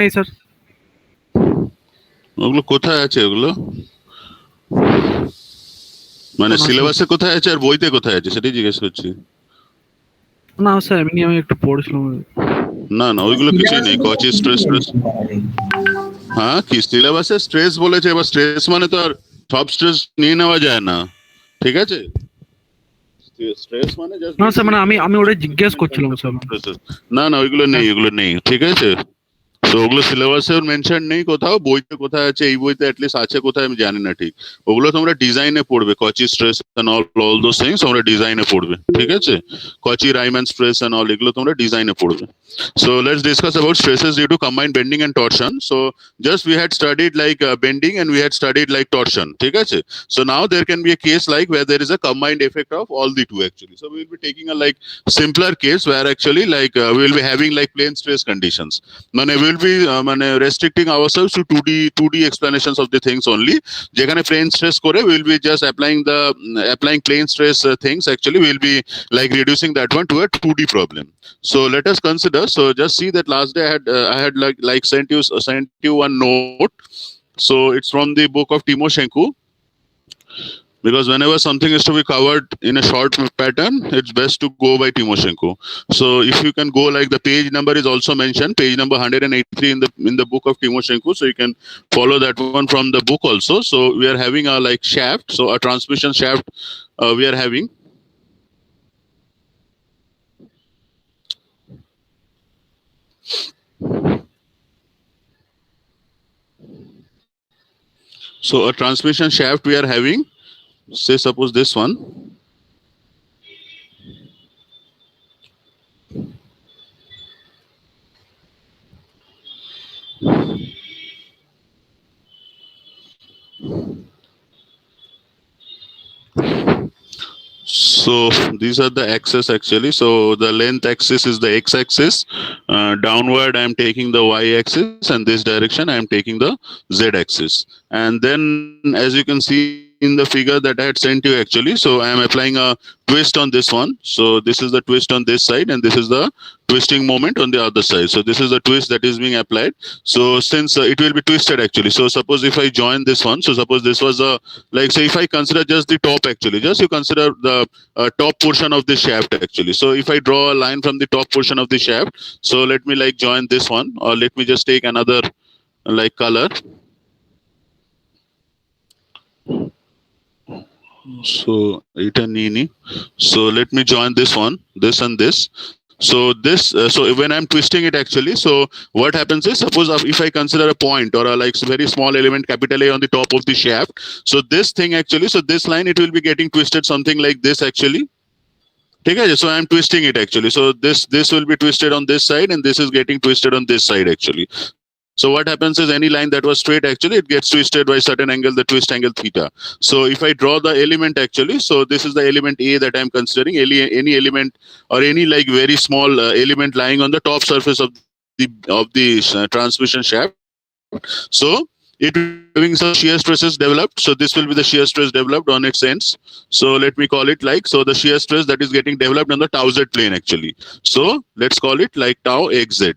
নেই স্যার। ওগুলো কোথায় আছে ওগুলো, মানে সিলেবাসে কোথায় আছে আর বইতে কোথায় আছে সেটাই জিজ্ঞেস করছি। না স্যার এমনি আমি একটু পড়েছিলাম। না না ওইগুলো কিছুই নেই, কচি স্ট্রেস স্ট্রেস। হ্যাঁ কি সিলেবাসে স্ট্রেস বলেছে, এবার স্ট্রেস মানে তো আর সব স্ট্রেস নিয়ে নেওয়া যায় না, ঠিক আছে। স্ট্রেস মানে জাস্ট না স্যার, মানে আমি ওটা জিজ্ঞেস করছিলাম স্যার। না না ওইগুলো নেই, ওগুলো নেই, ঠিক আছে। তো ওগুলো সিলেবাসে মেনশন নেই কোথাও, বইতে কোথায় আছে, এই বইতে অ্যাটলিস্ট আছে কোথায় আমি জানি না ঠিক। ওগুলো তোমরা ডিজাইনে পড়বে, কচি stress and all those things তোমরা ডিজাইনে পড়বে, ঠিক আছে। কচি rhyme and stress and all এগুলো তোমরা ডিজাইনে পড়বে। So let's discuss about stresses due to combined bending and torsion. So just we had studied like bending and we had studied like torsion, ঠিক আছে। So now there can be a case like where there is a combined effect of all the two actually. So we will be taking a like simpler case where actually like we will be having like plane stress conditions. মানে we will be মানে restricting ourselves to 2D explanations of the things only. যেখানে plane stress করে we will be just applying plane stress things actually we will be like reducing that one to a 2D problem. So let us consider. So just see that last day I had like sent you one note. So it's from the book of Timoshenko. Because whenever something is to be covered in a short pattern, it's best to go by Timoshenko. So if you can go like the page number is also mentioned, page number 183 in the book of Timoshenko. So you can follow that one from the book also. So we are having a like shaft, so a transmission shaft we are having. So a transmission shaft we are having, say suppose this one. So these are the axes actually. So the length axis is the x-axis. Downward I am taking the y-axis, and this direction I am taking the z-axis. And then as you can see in the figure that I had sent you actually, so I am applying a twist on this one. So this is the twist on this side, and this is the twisting moment on the other side. So this is the twist that is being applied. So since it will be twisted actually. So suppose if I join this one, so suppose this was a like, so if I consider just the top actually, just you consider the top portion of the shaft actually. So if I draw a line from the top portion of the shaft, so let me like join this one, or let me just take another like color. So Itanini. So let me join this one, this and this. So this, so when I'm twisting it actually, so what happens is, suppose if I consider a point or a like very small element capital A on the top of the shaft, so this thing actually, so this line it will be getting twisted something like this actually. Okay, so I'm twisting it actually. So this will be twisted on this side, and this is getting twisted on this side actually. So what happens is any line that was straight actually it gets twisted by certain angle, the twist angle theta. So if I draw the element actually, so this is the element A that I'm considering, any element or any like very small element lying on the top surface of the transmission shaft. So it will be having some shear stresses developed. So this will be the shear stress developed on its ends. So let me call it like, so the shear stress that is getting developed on the tau z plane actually. So let's call it like tau xz.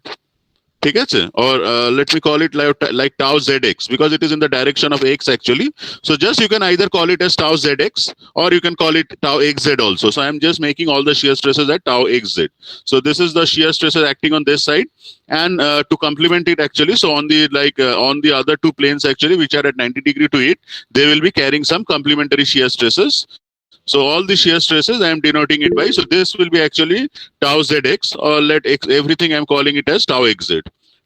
ठीक है, or let me call it like tau zx, because it is in the direction of x actually. So just you can either call it as tau zx or you can call it tau xz also. So I'm just making all the shear stresses at tau xz. So this is the shear stresses acting on this side, and to complement it actually, so on the on the other two planes actually which are at 90 degree to it, they will be carrying some complementary shear stresses. So all the shear stresses I am denoting it by, so this will be actually tau zx, or let x, everything I am calling it as tau xz.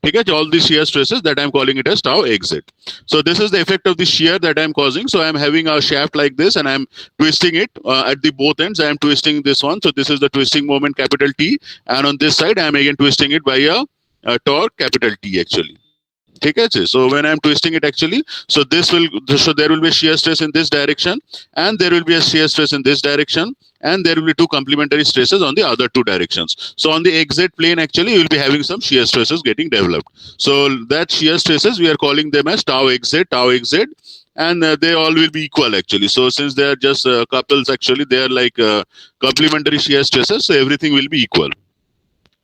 Okay, all the shear stresses that I am calling it as tau xz. So this is the effect of the shear that I am causing. So I am having a shaft like this, and I am twisting it at the both ends. I am twisting this one. So this is the twisting moment capital T, and on this side I am again twisting it by a torque capital T actually. ठीक है, so when I'm twisting it actually, so there will be shear stress in this direction, and there will be a shear stress in this direction, and there will be two complementary stresses on the other two directions. So on the xz plane actually you will be having some shear stresses getting developed. So that shear stresses we are calling them as tau xz, and they all will be equal actually. So since they are just couples actually, they are like complementary shear stresses, so everything will be equal.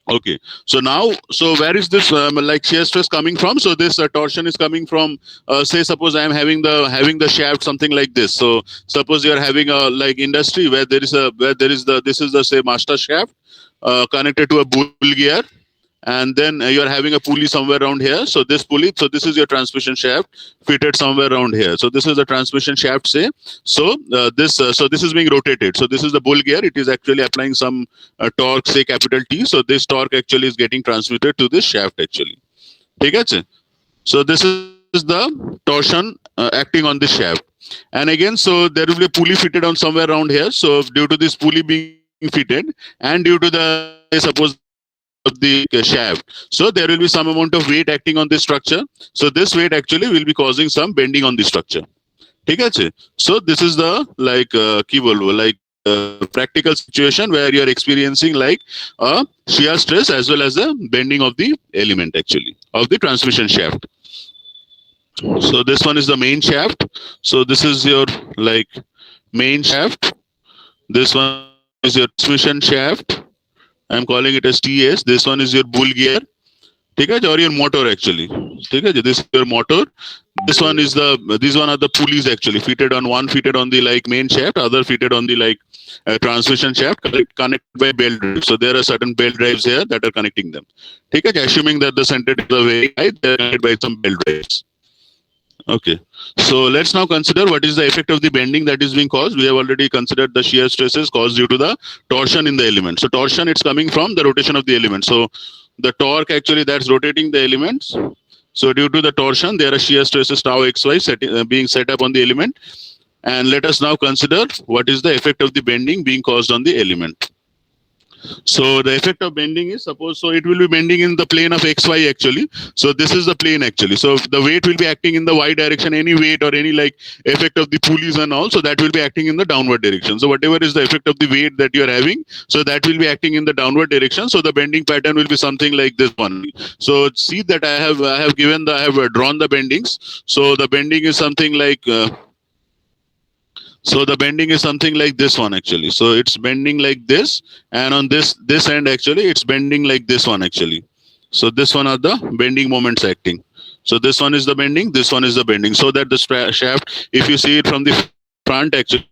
Okay. So now, so where is this like shear stress coming from? So this torsion is coming from, say, suppose I am having the shaft something like this. So suppose you are having a like industry where there is the this is the say master shaft connected to a bull gear, and then you are having a pulley somewhere around here. So this pulley, so this is your transmission shaft fitted somewhere around here. So this is the transmission shaft, say. So so this is being rotated. So this is the bull gear. It is actually applying some torque, say capital T. So this torque actually is getting transmitted to this shaft actually. ठीक है? So this is the torsion acting on this shaft. And again, so there will be a pulley fitted on somewhere around here. So due to this pulley being fitted and due to the say suppose the weight of the shaft, so there will be some amount of weight acting on this structure. So this weight actually will be causing some bending on the structure. ठीक है? So this is the like की बोलूँ like practical situation where you are experiencing like a shear stress as well as the bending of the element actually of the transmission shaft. So this one is the main shaft. So this is your like main shaft. This one is your transmission shaft. I'm calling it as TS. This one is your bull gear. ठीक है? Or your motor actually. ठीक है? This is your motor. This one is these one are the pulleys actually fitted on one fitted on the like main shaft, other fitted on the like transmission shaft connected by belt drives. So there are certain belt drives here that are connecting them. ठीक है? Assuming that the center is very high, they are connected by some belt drives. Okay, so let's now consider what is the effect of the bending that is being caused. We have already considered the shear stresses caused due to the torsion in the element. So torsion, it's coming from the rotation of the element. So the torque actually that's rotating the elements. So due to the torsion, there are shear stresses tau xy being set up on the element. And let us now consider what is the effect of the bending being caused on the element. So the effect of bending is suppose so it will be bending in the plane of xy actually. So this is the plane actually. So the weight will be acting in the y direction, any weight or any like effect of the pulleys and all. So that will be acting in the downward direction. So whatever is the effect of the weight that you are having, so that will be acting in the downward direction. So the bending pattern will be something like this one. So see that I have given I have drawn the bendings. So the bending is something like. So the bending is something like this one actually. So it's bending like this, and on this end actually it's bending like this one actually. So this one are the bending moments acting. So this one is the bending, this one is the bending. So that the shaft, if you see it from the front actually,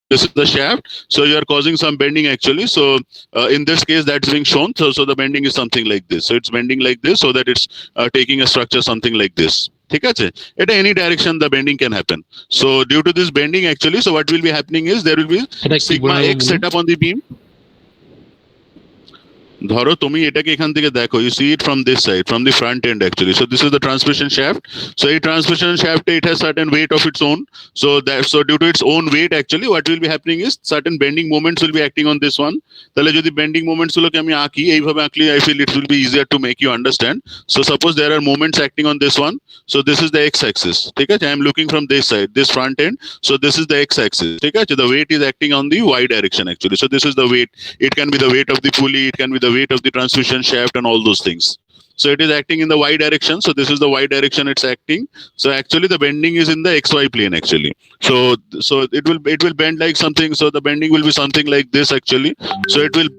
this is the shaft. So you are causing some bending actually. So in this case that's being shown. So the bending is something like this. So it's bending like this so that it's taking a structure something like this. ঠিক আছে? At any direction the bending can happen. So due to this bending actually, so what will be happening is there will be sigma x set up on the beam. ধরো তুমি এটাকে এখান থেকে দেখো, you see it from this side, from the front end actually. So this is the transmission shaft. So a transmission shaft, it has certain weight of its own. So due to its own weight actually what will be happening is certain bending moments will be acting on this one. তাহলে যদি bending moments গুলোকে আমি আঁকি এইভাবে আঁকলে I feel it will be easier to make you understand. So suppose there are moments acting on this one. So this is the x axis. ঠিক আছে? I am looking from this side, this front end. So this is the x axis. ঠিক আছে? The weight is acting on the y direction actually. So this is the weight. It can be the weight of the pulley, it can be the weight of the transmission shaft and all those things. So it is acting in the y direction. So this is the y direction it's acting. So actually the bending is in the xy plane actually. So it will bend like something. So the bending will be something like this actually. So it will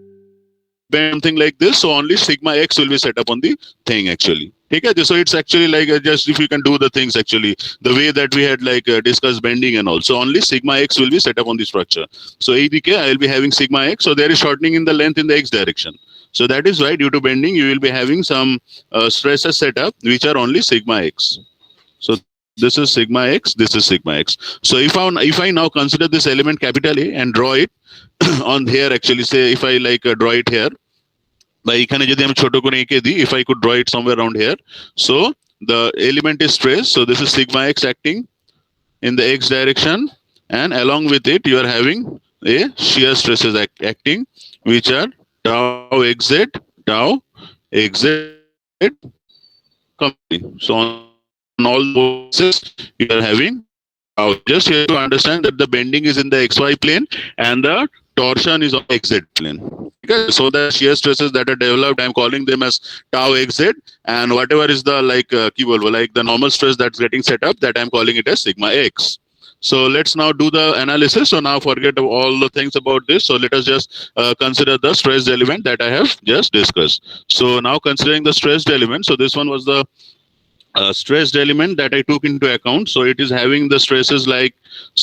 bend something like this. So only sigma x will be set up on the thing actually. Okay, so it's actually like just if you can do the things actually the way that we had like discussed bending and all. So only sigma x will be set up on the structure. So ADK I will be having sigma x. So there is shortening in the length in the x direction. So that is why due to bending you will be having some stresses set up which are only sigma x. So this is sigma x, this is sigma x. So if I now consider this element capital A and draw it on here actually, say if I like draw it here. বা এখানে যদি আমি ছোট করে এঁকে দিই, if I could draw it somewhere around here. So the element is stressed. So this is sigma x acting in the x direction, and along with it you are having a shear stresses acting which are tau xz, tau xz company. So on all those you are having tau. Just here to understand that the bending is in the xy plane and the torsion is on xz plane. Okay? So the shear stresses that are developed, I'm calling them as tau xz, and whatever is the like like the normal stress that's getting set up, that I'm calling it as sigma x. So let's now do the analysis. So now forget all the things about this. So let us just consider the stressed element that I have just discussed. So now considering the stressed element, so this one was the stressed element that I took into account. So it is having the stresses like,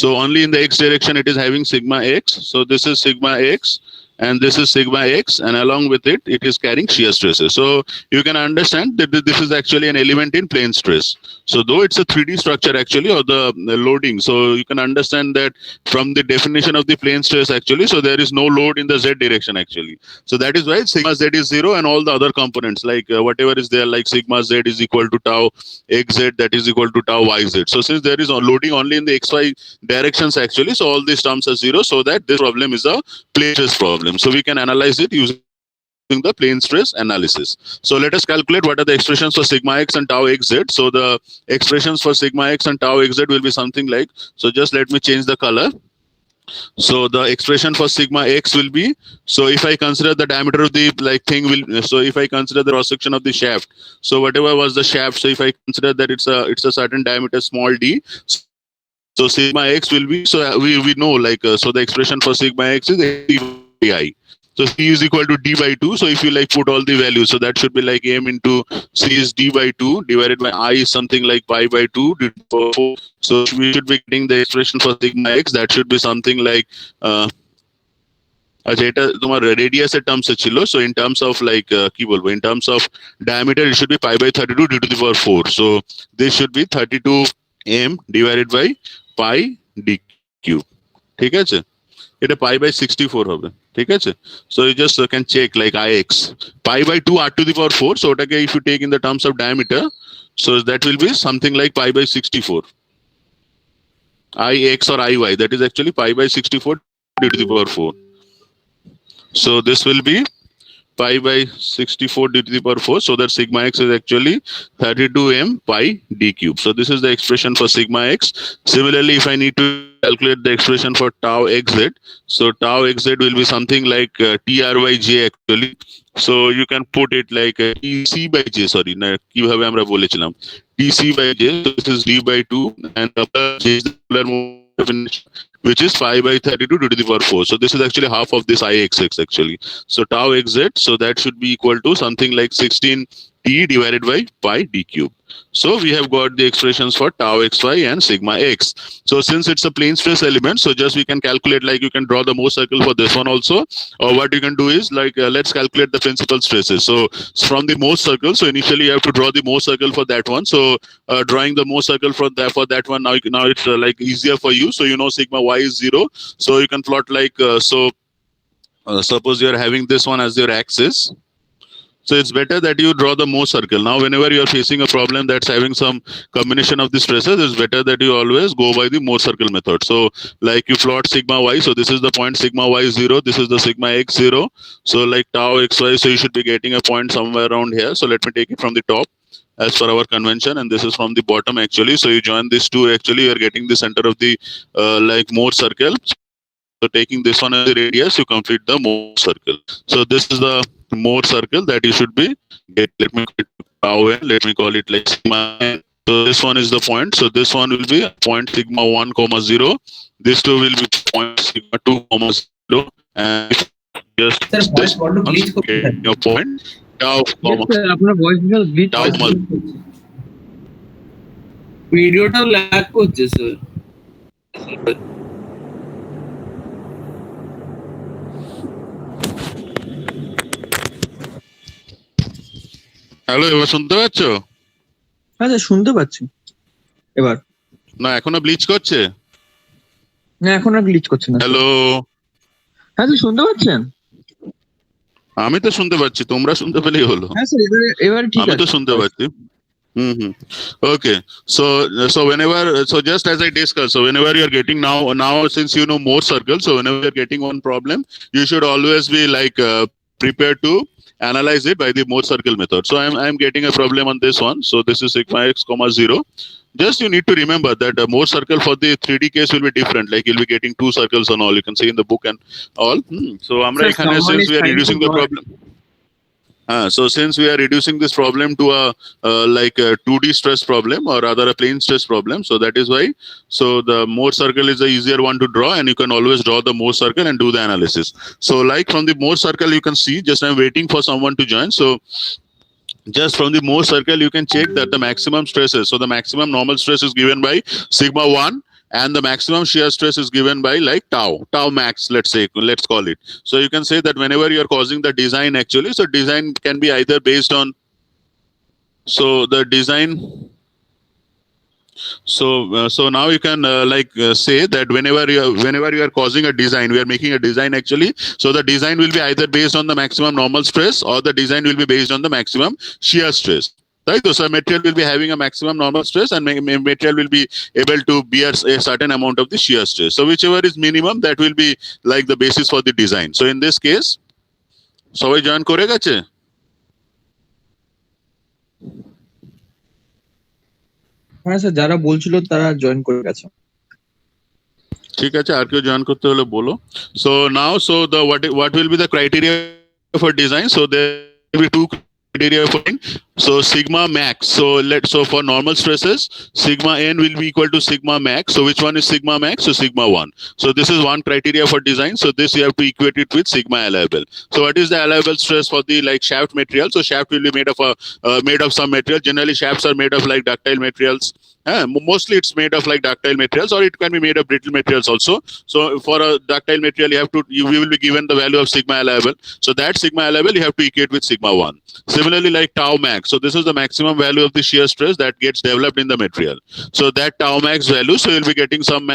so only in the x direction it is having sigma x. So this is sigma x and this is sigma x, and along with it, it is carrying shear stresses. So you can understand that this is actually an element in plane stress. So though it's a 3D structure actually, or the loading, so you can understand that from the definition of the plane stress actually, so there is no load in the z direction actually. So that is why sigma z is 0, and all the other components like whatever is there, like sigma z is equal to tau xz, that is equal to tau yz. So since there is loading only in the xy directions actually, so all these terms are 0, so that this problem is a plane stress problem. So we can analyze it using the plane stress analysis. So let us calculate what are the expressions for sigma x and tau xz. So the expressions for sigma x and tau xz will be something like, so just let me change the color. So the expression for sigma x will be, so if I consider the diameter of the like thing will, so if I consider the cross section of the shaft, so whatever was the shaft, so if I consider that it's a certain diameter small d, so sigma x will be, so we know like, so the expression for sigma x is d by I. So c is equal to d by 2. So if you like put all the values, so that should be like m into c is d by 2 divided by I is something like pi by 2 divided by 4. So we should be getting the expression for sigma x, that should be something like अच्छा এটা তোমার radius এর terms ছিল, so in terms of like কি বলবো, in terms of diameter it should be pi by 32 D to the power 4. So this should be 32 m divided by pi D cube, ঠিক আছে, এটা পাই বাই 64 হবে, ঠিক আছে. So you just can check like ix pi by 2 r to the power 4. So ওটাকে if you take in the terms of diameter, so that will be something like pi by 64 ix or iy, that is actually pi by 64 d to the power 4. So this will be pi by 64 d to the power 4. So that sigma x is actually 32 m pi d cube. So this is the expression for sigma x. Similarly, if I need to calculate the expression for tau xz, so tau xz will be something like tr by j actually. So you can put it like tc by j, sorry, কিভাবে আমরা বলেছিলাম tc by j. So this is d by 2 and j is the polar definition, which is pi by 32 to the power 4. So this is actually half of this ixx actually. So tau xz, so that should be equal to something like 16 t divided by pi d cube. So we have got the expressions for tau xy and sigma x. So since it's a plane stress element, so just we can calculate, like you can draw the Mohr circle for this one also, or what you can do is like let's calculate the principal stresses. So from the Mohr circle, so initially you have to draw the Mohr circle for that one. So drawing the Mohr circle for that one, now it's like easier for you. So you know sigma y is 0, so you can plot like suppose you are having this one as your axis. So it's better that you draw the Mohr circle. Now, whenever you are facing a problem that's having some combination of the stresses, it's better that you always go by the Mohr circle method. So like you plot sigma y. So this is the point sigma y 0. This is the sigma x 0. So like tau xy. So you should be getting a point somewhere around here. So let me take it from the top as per our convention, and this is from the bottom actually. So you join these two actually, you are getting the center of the like Mohr circle. So taking this one as the radius, you complete the Mohr circle. So this is the Mohr circle that you should be get. Let me call it tau n. Let me call it like sigma n. So this one is the point. So this one will be point sigma 1 comma 0. This two will be point sigma 2 comma 0. And just Sir, this what to bleach get your point tau comma আপনার voice glitch tau comma ভিডিওটাও lag করছে sir. Hello, এবার শুনতে পাচ্ছ? আচ্ছা শুনতে পাচ্ছি এবার। না এখনো ব্লিচ করছে? না এখন আর গ্লিচ করছে না। হ্যালো, হ্যাঁ স্যার শুনতে পাচ্ছেন? আমি তো শুনতে পাচ্ছি, তোমরা শুনতে পেলেই হলো। হ্যাঁ স্যার এবারে ঠিক আমি আছে। তো শুনতে পাচ্ছি। Okay. So whenever, so just as I discussed, so whenever you are getting now since you know Mohr circle, so whenever you are getting one problem, you should always be like prepared to analyze it by the Mohr circle method. So I'm getting a problem on this one. So this is sigma x comma 0. Just you need to remember that a Mohr circle for the 3D case will be different. Like you'll be getting two circles and all. You can see in the book and all. So আমরা Sir, এখানে someone since is we are trying to reducing the draw- problem. So since we are reducing this problem to a like a 2D stress problem or rather a plane stress problem, so that is why. So the Mohr circle is the easier one to draw, and you can always draw the Mohr circle and do the analysis. So like from the Mohr circle, you can see. Just I'm waiting for someone to join. So just from the Mohr circle, you can check that the maximum stress is. So the maximum normal stress is given by sigma 1, and the maximum shear stress is given by like tau max, let's say, let's call it. So you can say that whenever you are causing the design actually, so design can be either based on, so the design, so now you can say that whenever you are causing a design, we are making a design actually, so the design will be either based on the maximum normal stress or the design will be based on the maximum shear stress, right? So material will be having a maximum normal stress, and material will be able to bear a certain amount of the shear stress. So whichever is minimum, that will be like the basis for the design. So in this case, সবাই join করে গেছে? হ্যাঁ sir, যারা বলছিল তারা join করে গেছে। ঠিক আছে, আর কেউ জয়েন করতে হলে বলো। So now, so the what will be the criteria for design? So there will be two criteria for it. So sigma max. So for normal stresses, sigma n will be equal to sigma max. So which one is sigma max? So sigma 1. So this is one criteria for design. So this you have to equate it with sigma allowable. So what is the allowable stress for the like shaft material? So shaft will be made of some material. Generally shafts are made of like ductile materials. Mostly it's made of like ductile materials, or it can be made of brittle materials also. So for a ductile material, you will be given the value of sigma allowable. So that sigma allowable you have to equate with sigma 1. Similarly, like tau max. So this is the maximum value of the shear stress that gets developed in the material. So that tau max value, so you'll be getting some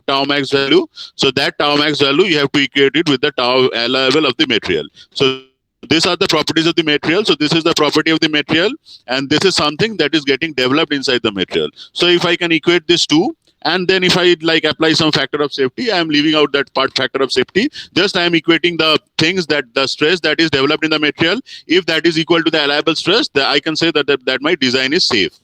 tau max value. So that tau max value you have to equate it with the tau allowable of the material. So these are the properties of the material. So this is the property of the material, and this is something that is getting developed inside the material. So if I can equate this two, and then if I like apply some factor of safety, I am leaving out that part factor of safety. Just I am equating the things that the stress that is developed in the material, if that is equal to the allowable stress, I can say that my design is safe.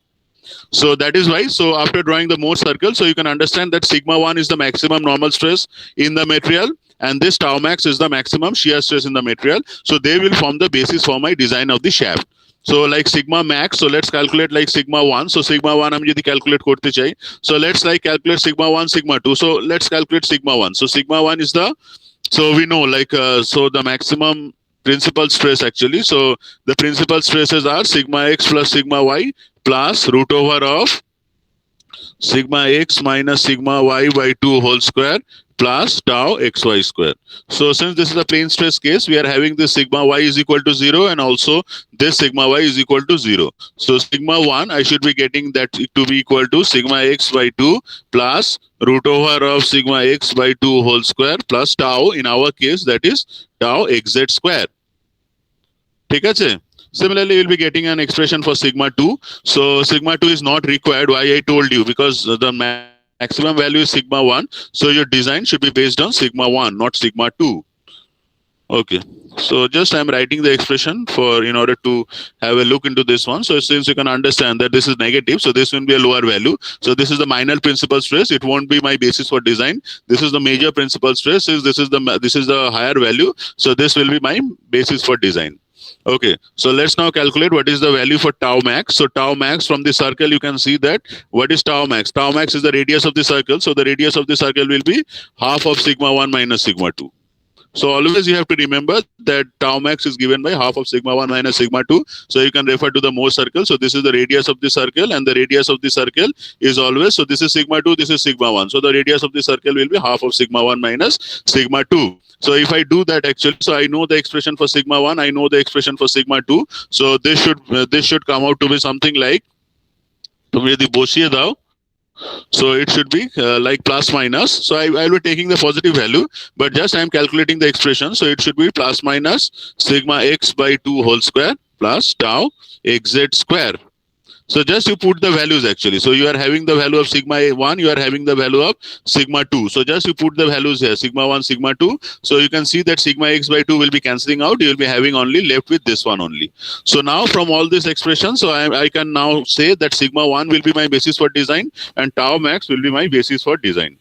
So that is why, so after drawing the Mohr circle, so you can understand that sigma 1 is the maximum normal stress in the material, and this tau max is the maximum shear stress in the material. So they will form the basis for my design of the shaft. So like sigma max, so let's calculate like sigma 1. So sigma 1 আমি যদি calculate করতে চাই, so let's like calculate sigma 1, sigma 2. So let's calculate sigma 1. So sigma 1 is the, so we know like so the maximum principal stress actually. So the principal stresses are sigma x plus sigma y plus root over of sigma x minus sigma y by 2 whole square plus tau xy square. So since this is a plane stress case, we are having this sigma y is equal to 0, and also this sigma y is equal to 0. So sigma 1, I should be getting that to be equal to sigma x by 2 plus root over of sigma x by 2 whole square plus tau, in our case that is tau xz square. ঠিক আছে? Similarly, you'll be getting an expression for sigma 2. So sigma 2 is not required. Why I told you? Because the maximum value is sigma 1. So your design should be based on sigma 1, not sigma 2. Okay. So just I'm writing the expression for in order to have a look into this one. So since you can understand that this is negative, so this will be a lower value. So this is the minor principal stress. It won't be my basis for design. This is the major principal stress. This is the higher value. So this will be my basis for design. Okay, so let's now calculate what is the value for tau max. So tau max from the circle, you can see that what is tau max? Tau max is the radius of the circle. So the radius of the circle will be half of sigma 1 minus sigma 2. So always you have to remember that tau max is given by half of sigma 1 minus sigma 2. So you can refer to the Mohr circle. So this is the radius of the circle, and the radius of the circle is always, so this is sigma 2, this is sigma 1. So the radius of the circle will be half of sigma 1 minus sigma 2. So if I do that actually, so I know the expression for sigma 1, I know the expression for sigma 2. So this should come out to be something like, তুমি যদি বসিয়ে দাও, so it should be like plus minus. So I will be taking the positive value, but just I am calculating the expression. So it should be plus minus sigma x by 2 whole square plus tau xz square. So just you put the values actually. So you are having the value of sigma 1, you are having the value of sigma 2. So just you put the values here, sigma 1, sigma 2. So you can see that sigma x by 2 will be cancelling out. You will be having only left with this one only. So now from all these expressions, so I can now say that sigma 1 will be my basis for design, and tau max will be my basis for design.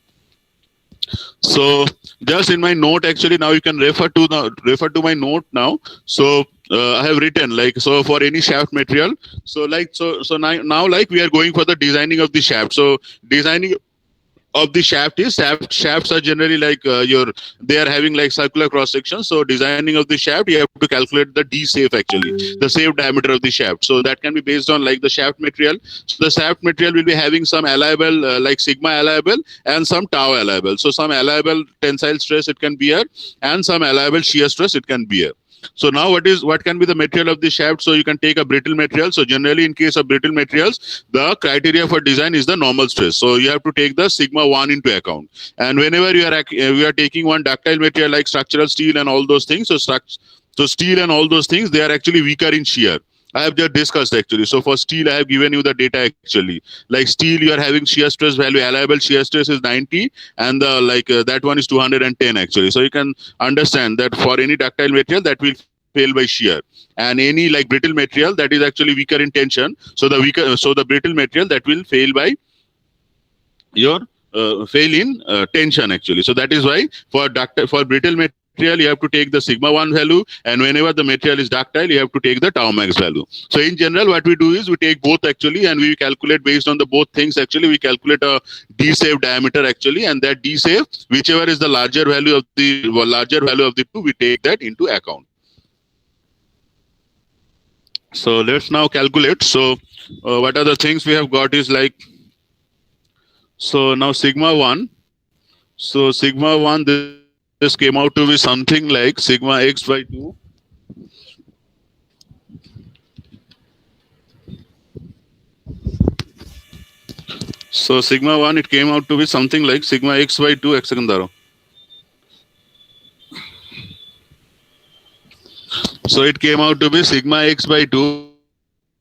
So just in my note, actually, now you can refer to my note now. So I have written like, so for any shaft material. So like, so now like we are going for the designing of the shaft. So designing of the shaft is shafts are generally like they are having like circular cross section. So designing of the shaft, you have to calculate the d safe, actually the safe diameter of the shaft. So that can be based on like the shaft material. So the shaft material will be having some allowable like sigma allowable and some tau allowable. So some allowable tensile stress it can bear and some allowable shear stress it can bear. So now what can be the material of the shaft? So you can take a brittle material. So generally in case of brittle materials, the criteria for design is the normal stress. So you have to take the sigma 1 into account. And whenever we are taking one ductile material like structural steel and all those things, so steel and all those things, they are actually weaker in shear. I have just discussed actually. So for steel, I have given you the data actually. Like steel, you are having shear stress value, allowable shear stress is 90, and the that one is 210 actually. So you can understand that for any ductile material that will fail by shear, and any like brittle material that is actually weaker in tension. So the brittle material that will fail by your fail in tension actually. So that is why for brittle material you have to take the sigma 1 value, and whenever the material is ductile you have to take the tau max value. So in general what we do is we take both actually, and we calculate based on the both things actually. We calculate a d safe diameter actually, and that d safe, whichever is the larger value of the two, we take that into account. So let's now calculate. So what are the things we have got is like, so now sigma 1. So sigma 1, this came out to be something like sigma x by 2. So sigma 1, it came out to be something like sigma x by 2 x secondaro. So it came out to be sigma x by 2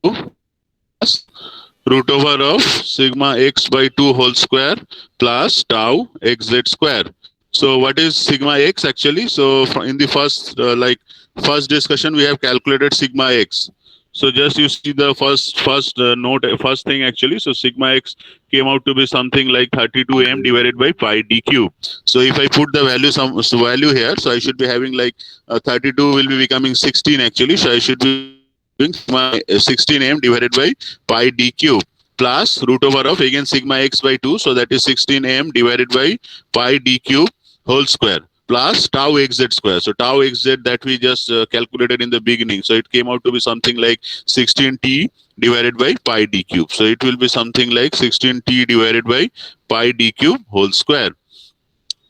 plus root over of sigma x by 2 whole square plus tau xz square. So what is sigma x actually? So in the first discussion we have calculated sigma x. So just you see the first thing actually. So sigma x came out to be something like 32 m divided by pi d cube. So if I put the value here, so I should be having like 32 will be becoming 16 actually. So I should be having sigma 16 m divided by pi d cube plus root over of again sigma x by 2. So that is 16 m divided by pi d cube whole square plus tau xz square. So tau xz that we just calculated in the beginning. So it came out to be something like 16t divided by pi d cube. So it will be something like 16t divided by pi d cube whole square.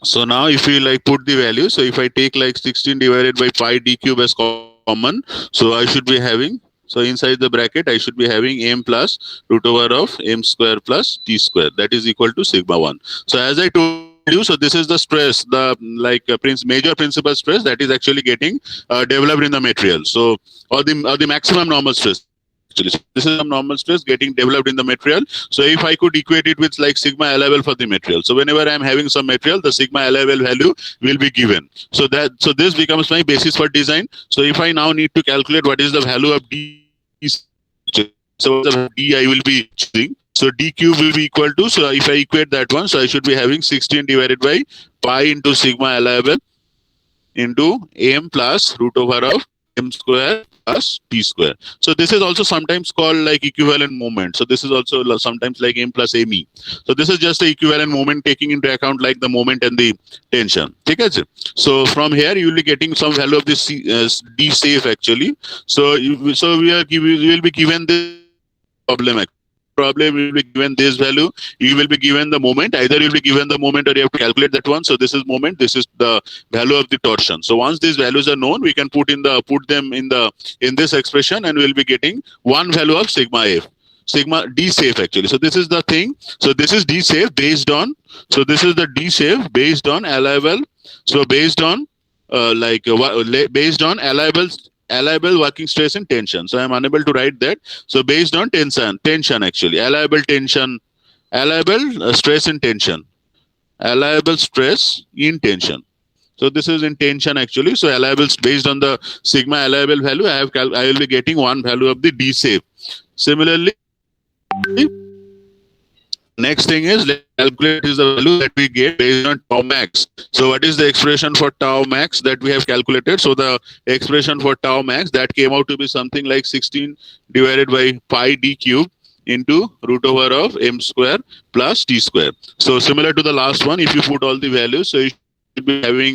So now if we like put the value, so if I take like 16 divided by pi d cube as common, so I should be having, so inside the bracket I should be having m plus root over of m square plus t square, that is equal to sigma 1. So as I told you, so this is the stress, the major principal stress that is actually getting developed in the material. So or the maximum normal stress actually. So this is some normal stress getting developed in the material. So if I could equate it with like sigma allowable for the material, so whenever I am having some material, the sigma allowable value will be given. So this becomes my basis for design. So if I now need to calculate what is the value of d, so the d I will be choosing. So d cube will be equal to, so if I equate that one, so I should be having 16 divided by pi into sigma allowable into m plus root over of m square plus t square. So this is also sometimes called like equivalent moment. So this is also sometimes like m plus me. So this is just the equivalent moment taking into account like the moment and the tension. Okay? So from here you will be getting some value of this d safe actually. So we will be given this problem will be given this value. You will be given the moment. Either you will be given the moment or you have to calculate that one. So this is moment, this is the value of the torsion. So once these values are known, we can put them in this expression, and we will be getting one value of sigma f, sigma d safe actually. So this is the thing. So this is d safe based on, so this is the d safe based on allowable. So based on based on allowable working stress and tension. So I am unable to write that. So based on tension actually, allowable stress and tension, allowable stress in tension. So this is in tension actually. So allowable based on the sigma allowable value, I will be getting one value of the d safe. Similarly, next thing is let's calculate is the value that we get based on tau max. So what is the expression for tau max that we have calculated? So the expression for tau max that came out to be something like 16 divided by pi d cube into root over of m square plus t square. So similar to the last one, if you put all the values, so you should be having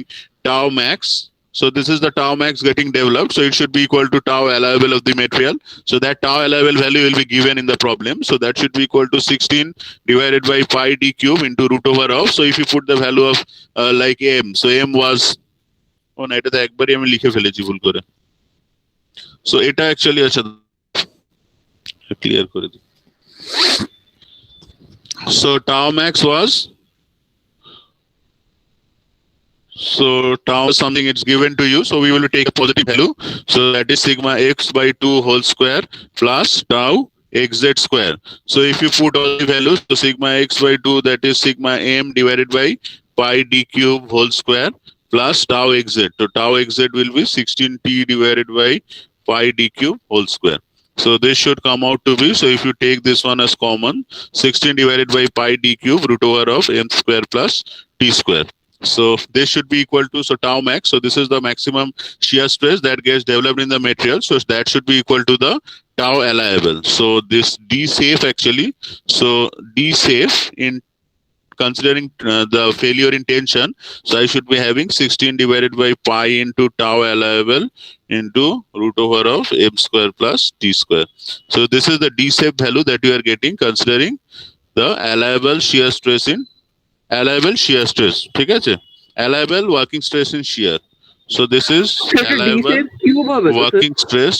tau max. So this is the tau max getting developed. So it should be equal to tau allowable of the material. So that tau allowable value will be given in the problem. So that should be equal to 16 divided by pi d cube into root over of. So if you put the value of like m, so m was oh না এটা তো একবারই আমি লিখে ফেলেছি ভুল করে। So এটা actually আচ্ছা ক্লিয়ার করে দিই। So tau max was tau something it's given to you. So we will take a positive value. So that is sigma x by 2 whole square plus tau xz square. So if you put all the values, so sigma x by 2 that is sigma m divided by pi d cube whole square plus tau xz. So tau xz will be 16t divided by pi d cube whole square. So this should come out to be, so if you take this one as common, 16 divided by pi d cube root over of m square plus t square. So this should be equal to, so tau max, so this is the maximum shear stress that gets developed in the material. So that should be equal to the tau allowable. So this d safe actually, so d safe in considering the failure in tension, so I should be having 16 divided by pi into tau allowable into root over of m square plus t square. So this is the d safe value that you are getting considering the allowable shear stress in allowable shear stress. ঠিক আছে, allowable working stress in shear. So this is allowable working stress.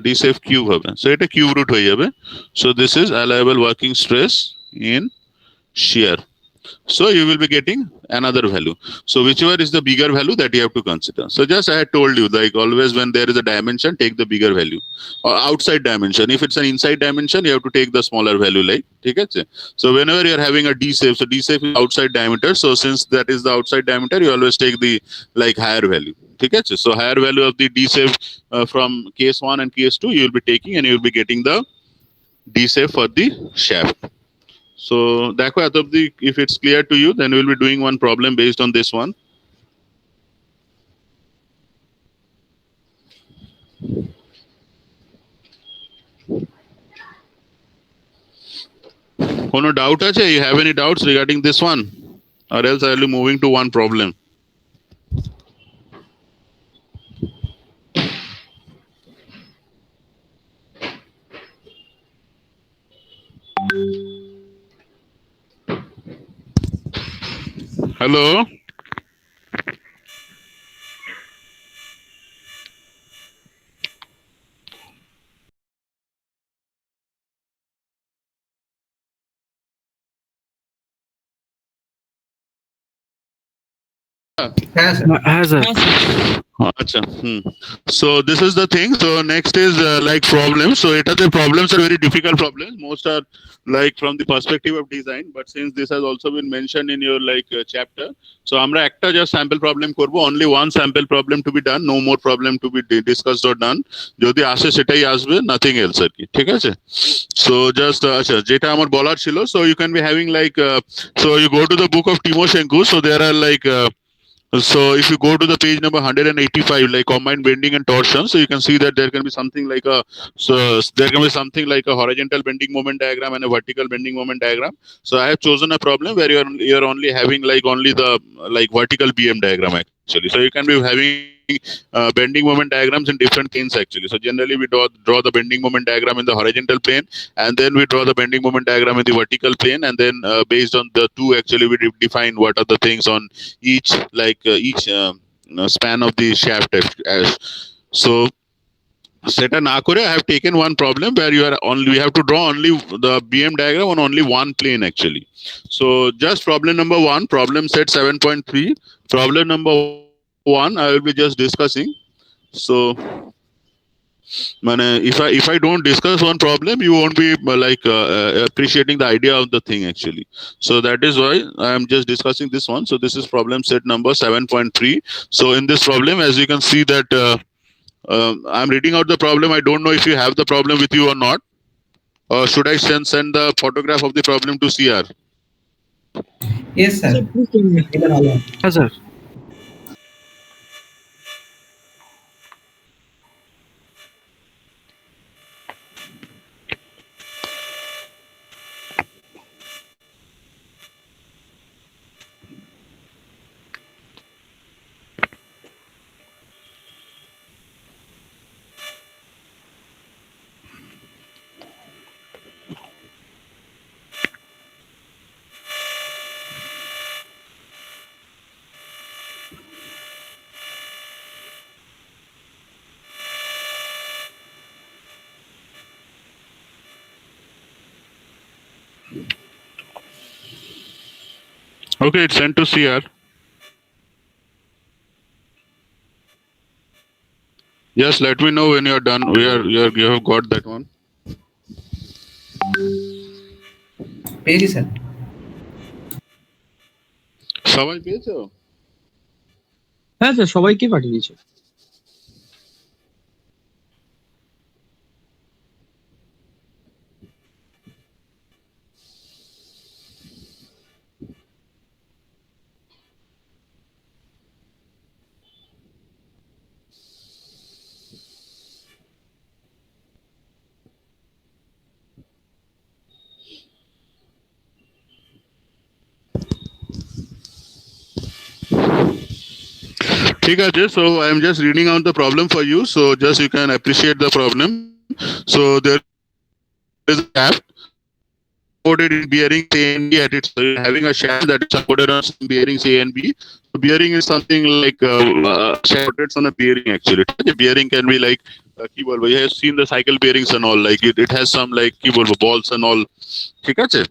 d safe cube হবে, so এটা cube root হয়ে যাবে. So this is allowable working stress in shear. So you will be getting another value. So whichever is the bigger value that you have to consider. So just I had told you, like always when there is a dimension, take the bigger value. Or outside dimension, if it's an inside dimension, you have to take the smaller value, like ঠিক আছে. So whenever you are having a d safe, so d safe is outside diameter. So since that is the outside diameter, you always take the like higher value. ঠিক আছে. So higher value of the d safe from case 1 and case 2 you will be taking, and you will be getting the d safe for the shaft. So দেখো এত অবধি if it's clear to you, then we will be doing one problem based on this one. কোনো doubt আছে? You have any doubts regarding this one? Or else I will be moving to one problem. Hello? হ্যাঁ sir হ্যাঁ sir Acha. So this is the thing. So next is like problems. So the problems are very difficult problems. Most are like from the perspective of design. But since this has also been mentioned in your like chapter, so আমরা একটা just sample problem করব. Only one sample problem to be done. No more problem to be discussed or done. যদি আসে সেটাই আসবে. Nothing else আর কি. ঠিক আছে? So just আচ্ছা যেটা আমার বলার ছিল. So you can be having like so you go to the book of Timoshenko. So there are like so if you go to the page number 185, like combined bending and torsion, so you can see that there can be something like a horizontal bending moment diagram and a vertical bending moment diagram. So I have chosen a problem where you're only having like only the like vertical BM diagram actually. So you can be having bending moment diagrams in different planes actually. So generally we draw the bending moment diagram in the horizontal plane, and then we draw the bending moment diagram in the vertical plane, and then based on the two actually we define what are the things on each span of the shaft. So সেটা না করে I have taken one problem where we have to draw only the BM diagram on only one plane actually. So just problem number 1, problem set 7.3. Problem number 1 I will be just discussing. So if I don't discuss one problem, you won't be like appreciating the idea of the thing actually. So that is why I am just discussing this one. So this is problem set number 7.3. So in this problem, as you can see that I'm reading out the problem. I don't know if you have the problem with you or not. or should I send the photograph of the problem to CR? Yes, sir. Sir please এটা ভালো হয়। হ্যাঁ sir. Okay, it's sent to CR. Yes, let me know when you're done. You have got that one. পেয়েছি sir. সবাই পেয়েছো? হ্যাঁ sir সবাইকে পাঠিয়ে দিয়েছে। ঠিক আছে, so I am just reading out the problem for you, so just you can appreciate the problem. So there is a shaft supported in bearings A and B at its having a shaft that is supported on some bearings A and B. So bearing is something like supported on a bearing actually. The bearing can be like কি বলবো, you have seen the cycle bearings and all, like it has some like কি বলবো balls and all. ঠিক আছে,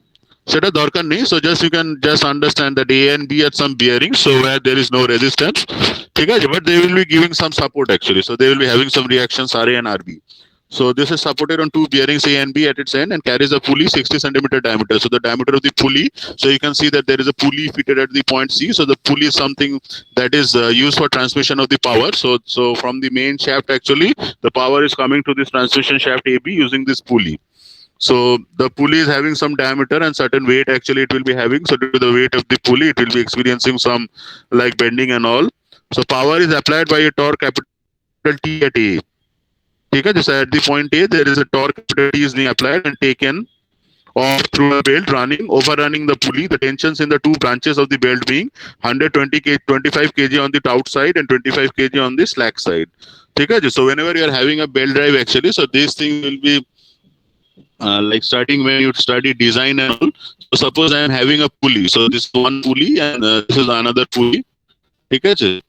সেটা দরকার নেই. So just you can just understand that A and B at some bearings, so where there is no resistance. ঠিক আছে, but they will be giving some support actually. So they will be having some reactions RA and RB. So this is supported on two bearings A and B at its end and carries a pulley 60 centimeter diameter. So the diameter of the pulley, so you can see that there is a pulley fitted at the point C. So the pulley is something that is used for transmission of the power. So from the main shaft actually, the power is coming to this transmission shaft AB using this pulley. So the pulley is having some diameter and certain weight actually it will be having. So due to the weight of the pulley, it will be experiencing some like bending and all. So power is applied by a torque capital T at A. ठीक है, जैसे at the point A there is a torque capital T is being applied and taken off through a belt overrunning the pulley. The tensions in the two branches of the belt being 120 kg, 25 kg on the outside and 25 kg on the slack side. ठीक है, so whenever you are having a belt drive actually, so this thing will be like starting when you study design and all. So suppose I am having a pulley. So this is one pulley and this is another pulley. ठीक है,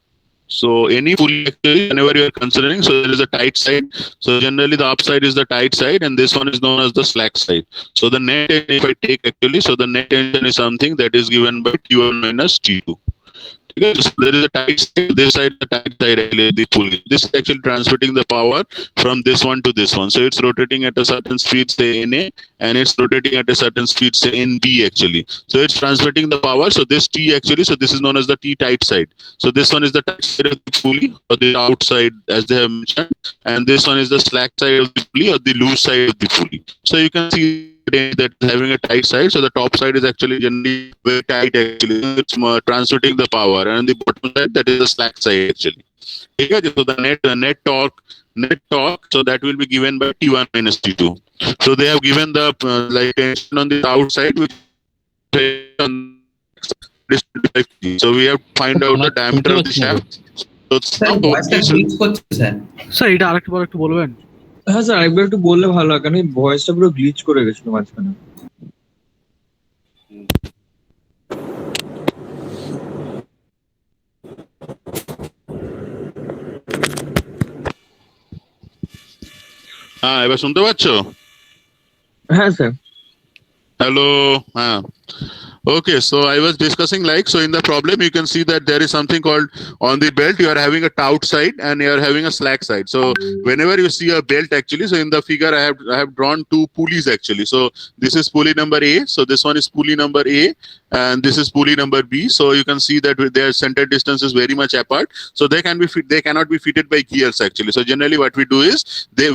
so any pulley actually whenever you are considering, so there is a tight side. So generally the upside is the tight side and this one is known as the slack side. So the net, if I take actually, so the net tension is something that is given by T1 minus T2. Because there is a tight side, this side, the tight side actually, the pulley. This is actually transmitting the power from this one to this one. So it's rotating at a certain speed, say NA, and it's rotating at a certain speed, say NB actually. So it's transmitting the power. So this T actually, so this is known as the T tight side. So this one is the tight side of the pulley or the outside as they have mentioned. And this one is the slack side of the pulley or the loose side of the pulley. So you can see that having a tight side, so the top side is actually generally very tight actually, it's transmitting the power, and the bottom side that is the slack side actually. Okay, so the net torque, so that will be given by T1 minus T2. So they have given the like tension on the outside which is 25 kg. So we have to find out the diameter of the shaft. So sir ভয়েসটা glitch করছে sir. Sir এটা আরেকবার একটু বলবেন? হ্যাঁ sir আরেকবার একটু বললে ভালো হয়, কারণ ভয়েসটা পুরো গ্লিচ করে গেছিল মাঝখানে। হ্যাঁ, এবার শুনতে পাচ্ছো? হ্যাঁ sir. Hello. Okay, so I was discussing like, so in the problem you can see that there is something called on the belt you are having a taut side and you are having a slack side. So whenever you see a belt actually, so in the figure I have drawn two pulleys actually. So this is pulley number A, so this one is pulley number A and this is pulley number B. So you can see that their center distance is very much apart. So they cannot be fitted by gears actually. So generally what we do is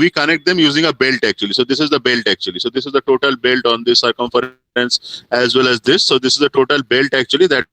we connect them using a belt actually. So this is the belt actually. So this is the total belt on this circumference as well as this. So this is the total belt actually that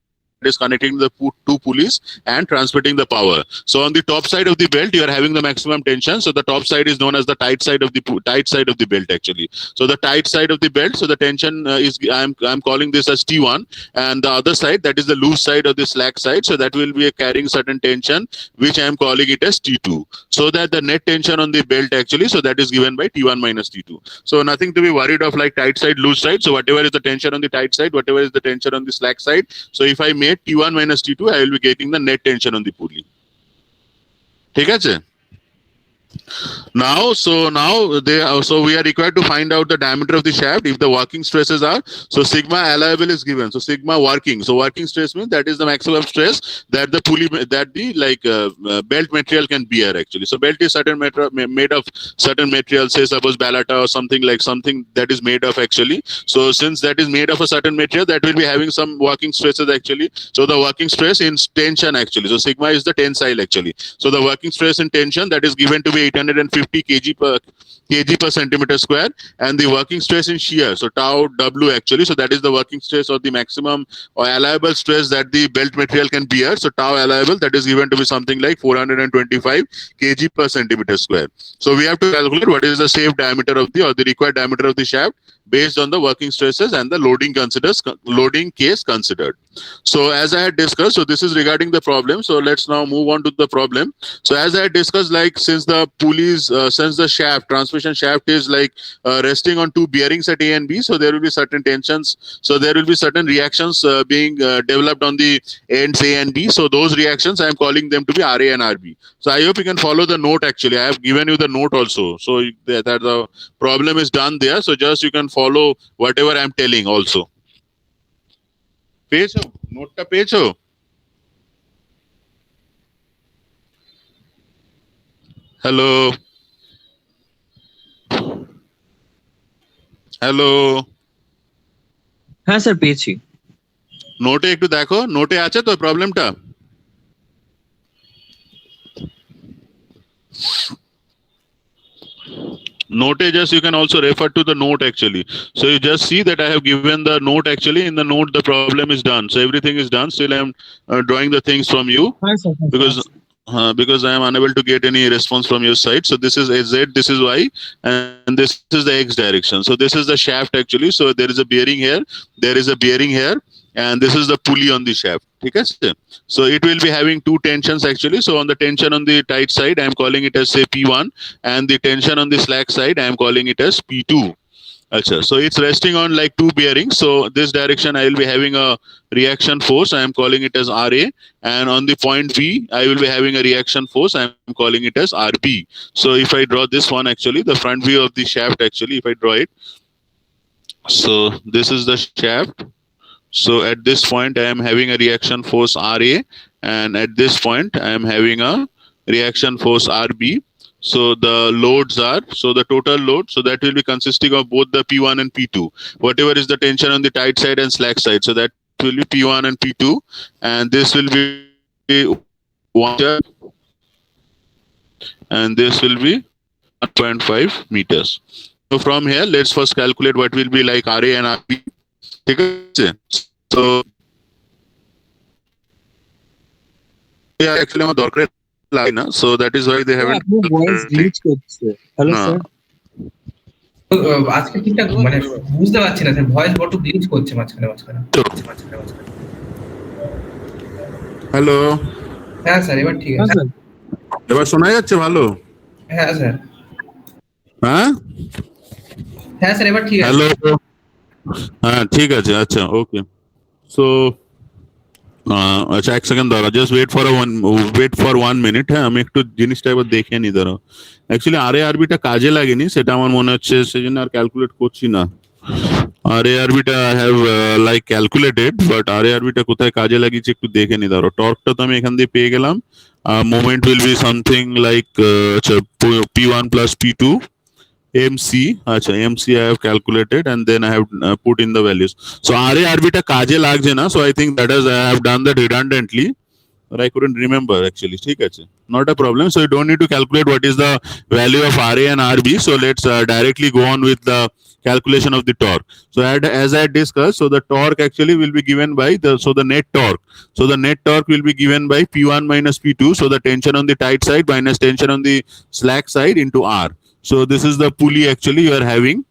is connecting the two pulleys and transmitting the power. So on the top side of the belt, you are having the maximum tension. So the top side is known as the tight side of the belt actually. So the tight side of the belt. So the tension is I'm calling this as T1, and the other side, that is the loose side or the slack side. So that will be carrying certain tension, which I am calling it as T2. So that the net tension on the belt actually, so that is given by T1 minus T2. So nothing to be worried of like tight side, loose side. So whatever is the tension on the tight side, whatever is the tension on the slack side. So if I make T1 minus T2, I will be getting the net tension on the pulley. ঠিক আছে? Now we are required to find out the diameter of the shaft if the working stresses are, so sigma allowable is given, so sigma working, so working stress means that is the maximum stress that the pulley, that the belt material can bear actually. So belt is certain made of certain material, say suppose balata or something that is made of actually. So since that is made of a certain material, that will be having some working stresses actually. So the working stress in tension actually, so sigma is the tensile actually. So the working stress in tension, that is given to be 850 kg per centimeter square, and the working stress in shear, so tau W actually, so that is the working stress or the maximum or allowable stress that the belt material can bear. So tau allowable, that is given to be something like 425 kg per centimeter square. So we have to calculate what is the safe diameter of the required diameter of the shaft based on the working stresses and the loading case considered. So as I had discussed, so this is regarding the problem. So let's now move on to the problem. So as I had discussed, like since the pulleys, since the transmission shaft is like resting on two bearings at A and B, so there will be certain tensions. So there will be certain reactions being developed on the ends A and B. So those reactions, I am calling them to be RA and RB. So I hope you can follow the note actually. I have given you the note also. So that the problem is done there. So just you can follow whatever I am telling also. Page हो note का page हो hello hello হ্যাঁ sir পেয়েছি নোটে একটু দেখো নোটে আছে তো প্রবলেমটা note just you can also refer to the note actually. So you just see that I have given the note actually. In the note the problem is done, so everything is done. Still I am drawing the things from you because I am unable to get any response from your side. So this is Z, this is Y, and this is the X direction. So this is the shaft actually. So there is a bearing here, there is a bearing here, and this is the pulley on the shaft. Okay? So it will be having two tensions actually. So on the tension on the tight side, I am calling it as say P1, and the tension on the slack side, I am calling it as P2. Achha. So it's resting on like two bearings. So this direction I will be having a reaction force. I am calling it as RA, and on the point B, I will be having a reaction force. I am calling it as RB. So if I draw this one actually, the front view of the shaft actually, if I draw it, so this is the shaft. So at this point, I am having a reaction force RA, and at this point, I am having a reaction force RB. So the loads are, so the total load, so that will be consisting of both the P1 and P2. Whatever is the tension on the tight side and slack side, so that will be P1 and P2, and this will be 1, and this will be 1.5 meters. So from here, let's first calculate what will be like RA and RB. So yeah, actually আমার দরকার লাগে না, so that is why they haven't. Voice glitch করছে hello sir আজকে ঠিকঠাক মানে বুঝতে পারছি না স্যার, ভয়েস বড় গ্লিচ করছে মাঝখানে হ্যালো, হ্যাঁ স্যার এবার ঠিক আছে, এবার শোনা যাচ্ছে ভালো? হ্যাঁ স্যার, হ্যাঁ হ্যাঁ স্যার এবার ঠিক আছে। হ্যালো, হ্যাঁ ঠিক আছে, আচ্ছা ওকে। সো আচ্ছা এক সেকেন্ড দাঁড়া, জাস্ট ওয়েট ফর 1 মিনিট। হ্যাঁ আমি একটু জিনিসটা এবার দেখে নি, দাঁড়াও। অ্যাকচুয়ালি আরএ আরবিটা কাজে লাগেনি, সেটা আমার মনে হচ্ছে, সেজন্য আর ক্যালকুলেট করছি না। আরএ আরবিটা I have like calculated, but RA আরবিটা কোথায় কাজে লাগিয়েছি একটু দেখে নি, দাঁড়াও। টর্কটা তো আমি এখান দিয়ে পেয়ে গেলাম। Moment will be something like P1 plus P2, MC, acha MC I have calculated and then I have put in the values. So RA RB ta kaje lagje na, so I think that is I have done that redundantly, but I couldn't remember actually. ठीक है, not a problem. So you don't need to calculate what is the value of RA and RB. So let's directly go on with the calculation of the torque. So as I discussed, so the torque actually will be given by the net torque. So the net torque will be given by P1 minus P2. So the tension on the tight side minus tension on the slack side into R. So this is the pulley actually you are having.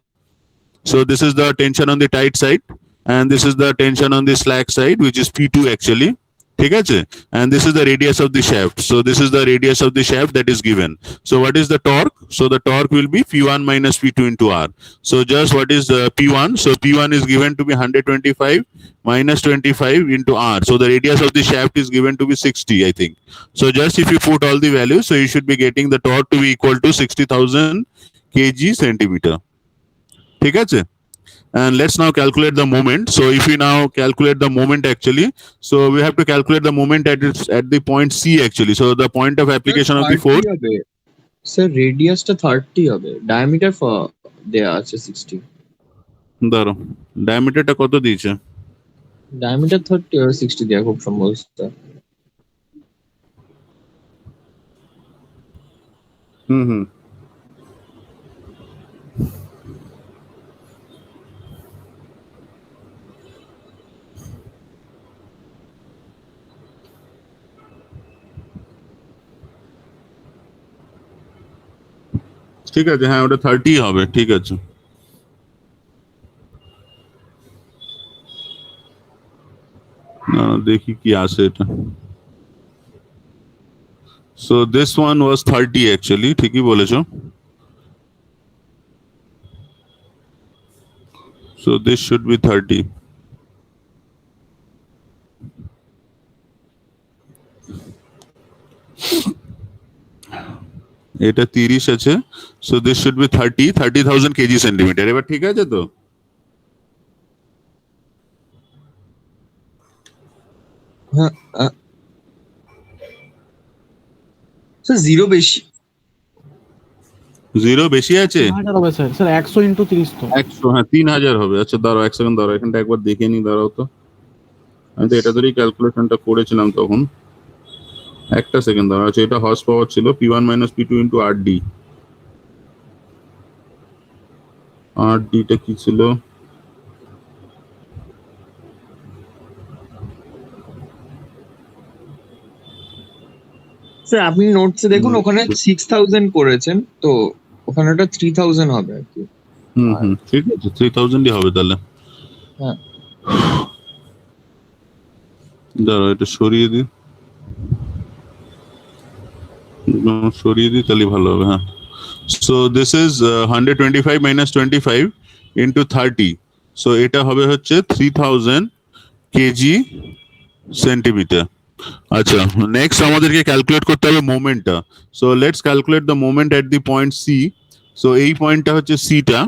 So this is the tension on the tight side and this is the tension on the slack side, which is P2 actually. ঠিক আছে, and this is the radius of the shaft. So this is the radius of the shaft that is given. So what is the torque? So the torque will be P1 minus P2 into R. So just what is P1? So P1 is given to be 125 minus 25 into R. So the radius of the shaft is given to be 60, I think. So just if you put all the values, so you should be getting the torque to be equal to 60,000 kg centimeter. ঠিক আছে? And let's now calculate the moment. So if we now calculate the moment actually, so we have to calculate the moment at the point C actually. So the point of application of the force. Sir রেডিয়াসটা 30 হবে, diameter দেয়া আছে 60, দাঁড়াও, ডায়ামিটারটা কত দিয়েছে? Diameter 30 আর 60 দেয়া খুব সম্ভব স্যার। হুম ঠিক আছে, হ্যাঁ ওটা 30 হবে, ঠিক আছে। দেখি কি আসে এটা। So this one was 30 actually, ঠিকই বলেছো। So this should be 30. এটা 30 আছে, so this should be 30,000 kg centimeter. এবার ঠিক আছে তো? হ্যাঁ স্যার জিরো বেশি আছে? 3000 হবে স্যার। স্যার 100 ইনটু 30 তো 100, হ্যাঁ 3000 হবে। আচ্ছা দাঁড়াও এক সেকেন্ড, দাঁড়াও এখানটা একবার দেখে নি, দাঁড়াও তো। আমি তো এটা ধরেই ক্যালকুলেশনটা করেছিলাম তখন। একটা সেকেন্ড দাঁড়াও। আচ্ছা এটা হর্স পাওয়ার ছিল P1 minus P2 into RD। RD-টা কি ছিল? স্যার আপনি নোটসে দেখুন, ওখানে 6000 করেছেন, তো ওখানে ওটা 3000 হবে আর কি। ঠিক আছে, 3000-ই হবে তাহলে। হ্যাঁ দাঁড়াও এটা সরিয়ে দিই, তাহলে ভালো হবে। হ্যাঁ, so this is 125 minus 25 into 30, so এটা হবে হচ্ছে 3000 kg সেন্টিমিটার। আচ্ছা নেক্সট আমাদেরকে ক্যালকুলেট করতে হবে মোমেন্টটা। So let's calculate the moment at the point C. So এই পয়েন্টটা হচ্ছে সিটা।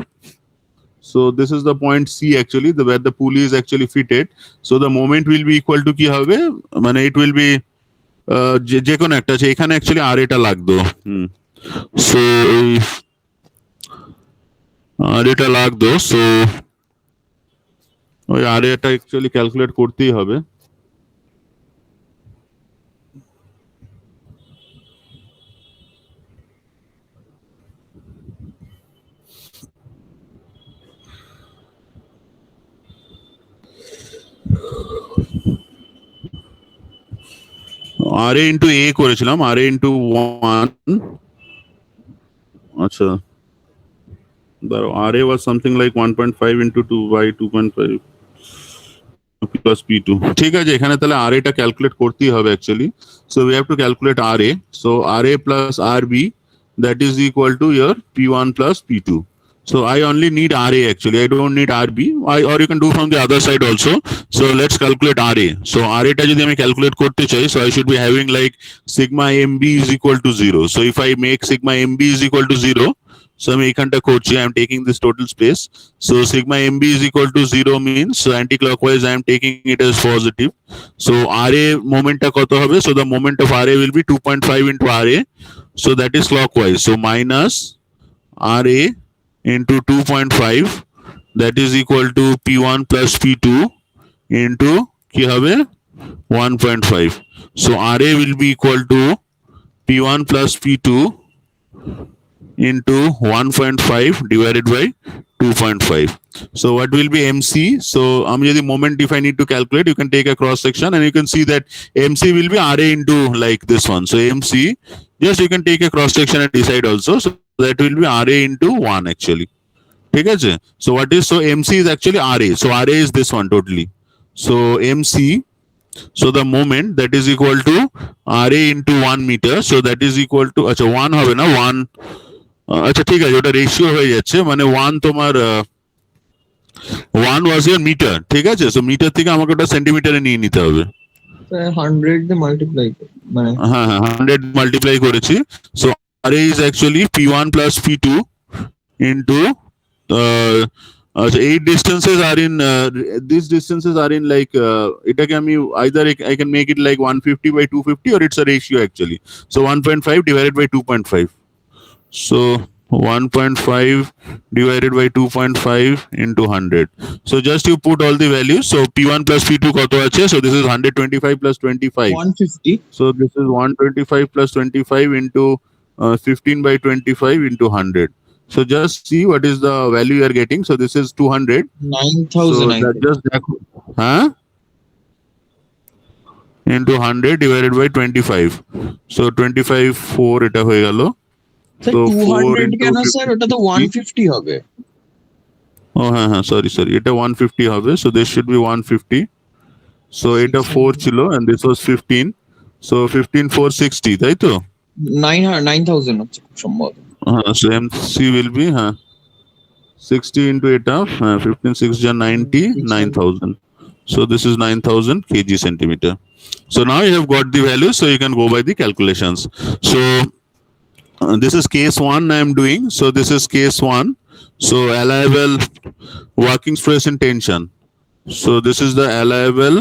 So this is the point C actually, where the pulley is actually fitted. So the moment will be equal to কি হবে, মানে it will be যে কোনো একটা আছে, এখানে অ্যাকচুয়ালি আর এটা লাগতো। সো এই আর এটা লাগতো, সো ওই আর এটা অ্যাকচুয়ালি ক্যালকুলেট করতেই হবে। RA into A করেছিলাম, RA into 1। আচ্ছা দাঁড়াও, RA was something like 1.5 into 2 by 2.5 plus P2। ঠিক আছে, এখানে তাহলে RA টা ক্যালকুলেট করতেই হবে actually. So we have to calculate RA. So RA plus RB, that is equal to your P1 plus P2. So I only need RA actually, I don't need RB, or you can do from the other side also. So let's calculate RA. So RA টা যদি আমি calculate করতে চাই, so I should be having like sigma MB is equal to 0. So if I make sigma MB is equal to 0, so আমি এখানটা করছি, I am taking this total space. So sigma MB is equal to 0 means, so anti-clockwise I am taking it as positive. So RA momentটা কত হবে? So the moment of RA will be 2.5 into RA. So that is clockwise. So minus RA into 2.5, that is equal to P1 plus P2 into কি হবে 1.5. So RA will be equal to P1 plus P2 into 1.5 divided by 2.5. So what will be MC? So the moment if I need to calculate, you can take a cross section and you can see that MC will be RA into like this one. So MC, just you can take a cross section and decide also. So that will be RA into 1 actually. Okay? So what is, so MC is actually RA. So RA is this one totally. So MC, so the moment that is equal to RA into 1 meter. So that is equal to, আচ্ছা 1 হবে না 1, আচ্ছা ঠিক আছে ওটা ratio হয়ে যাচ্ছে, মানে 1 তোমার 1 ওয়াজ ইয়ার মিটার, ঠিক আছে। সো মিটার থেকে আমাকে ওটা সেন্টিমিটারে নিয়ে নিতে হবে। 100 দিয়ে মাল্টিপ্লাই মানে হ্যাঁ হ্যাঁ 100 মাল্টিপ্লাই করেছি। So RA is actually P1 plus P2 into eight distances are in these distances are in like এটাকে আমি either I can make it like 150 by 250 or it's a ratio actually. So 1.5 divided by 2.5. So 1.5 divided by 2.5 into 100. So just you put all the values. So P1 plus P2 কত আছে? So this is 125 plus 25. 150 So this is 125 plus 25 into 15 by 25 into 100. So just see what is the value you are getting. So this is 200. 9000 So I that think. just huh? Into 100 divided by 25. So 25 4 এটা হয়ে গেল। Sir, So 200 কেন 4 sir, ওটা তো 150 হবে। ও হ্যাঁ হ্যাঁ sorry এটা 150 হবে। So this should be 150. So এটা 4 ছিল and this was 15. So 15 460 তাই তো? 9000 হচ্ছে খুব সম্ভবত। So MC will be 60 into 8 of 15 6 ja 90 9000. So this is 9000 kg centimeter. So now you have got the value, so you can go by the calculations. So this is case 1 I am doing. So this is case 1. So allowable working stress in tension. So this is the allowable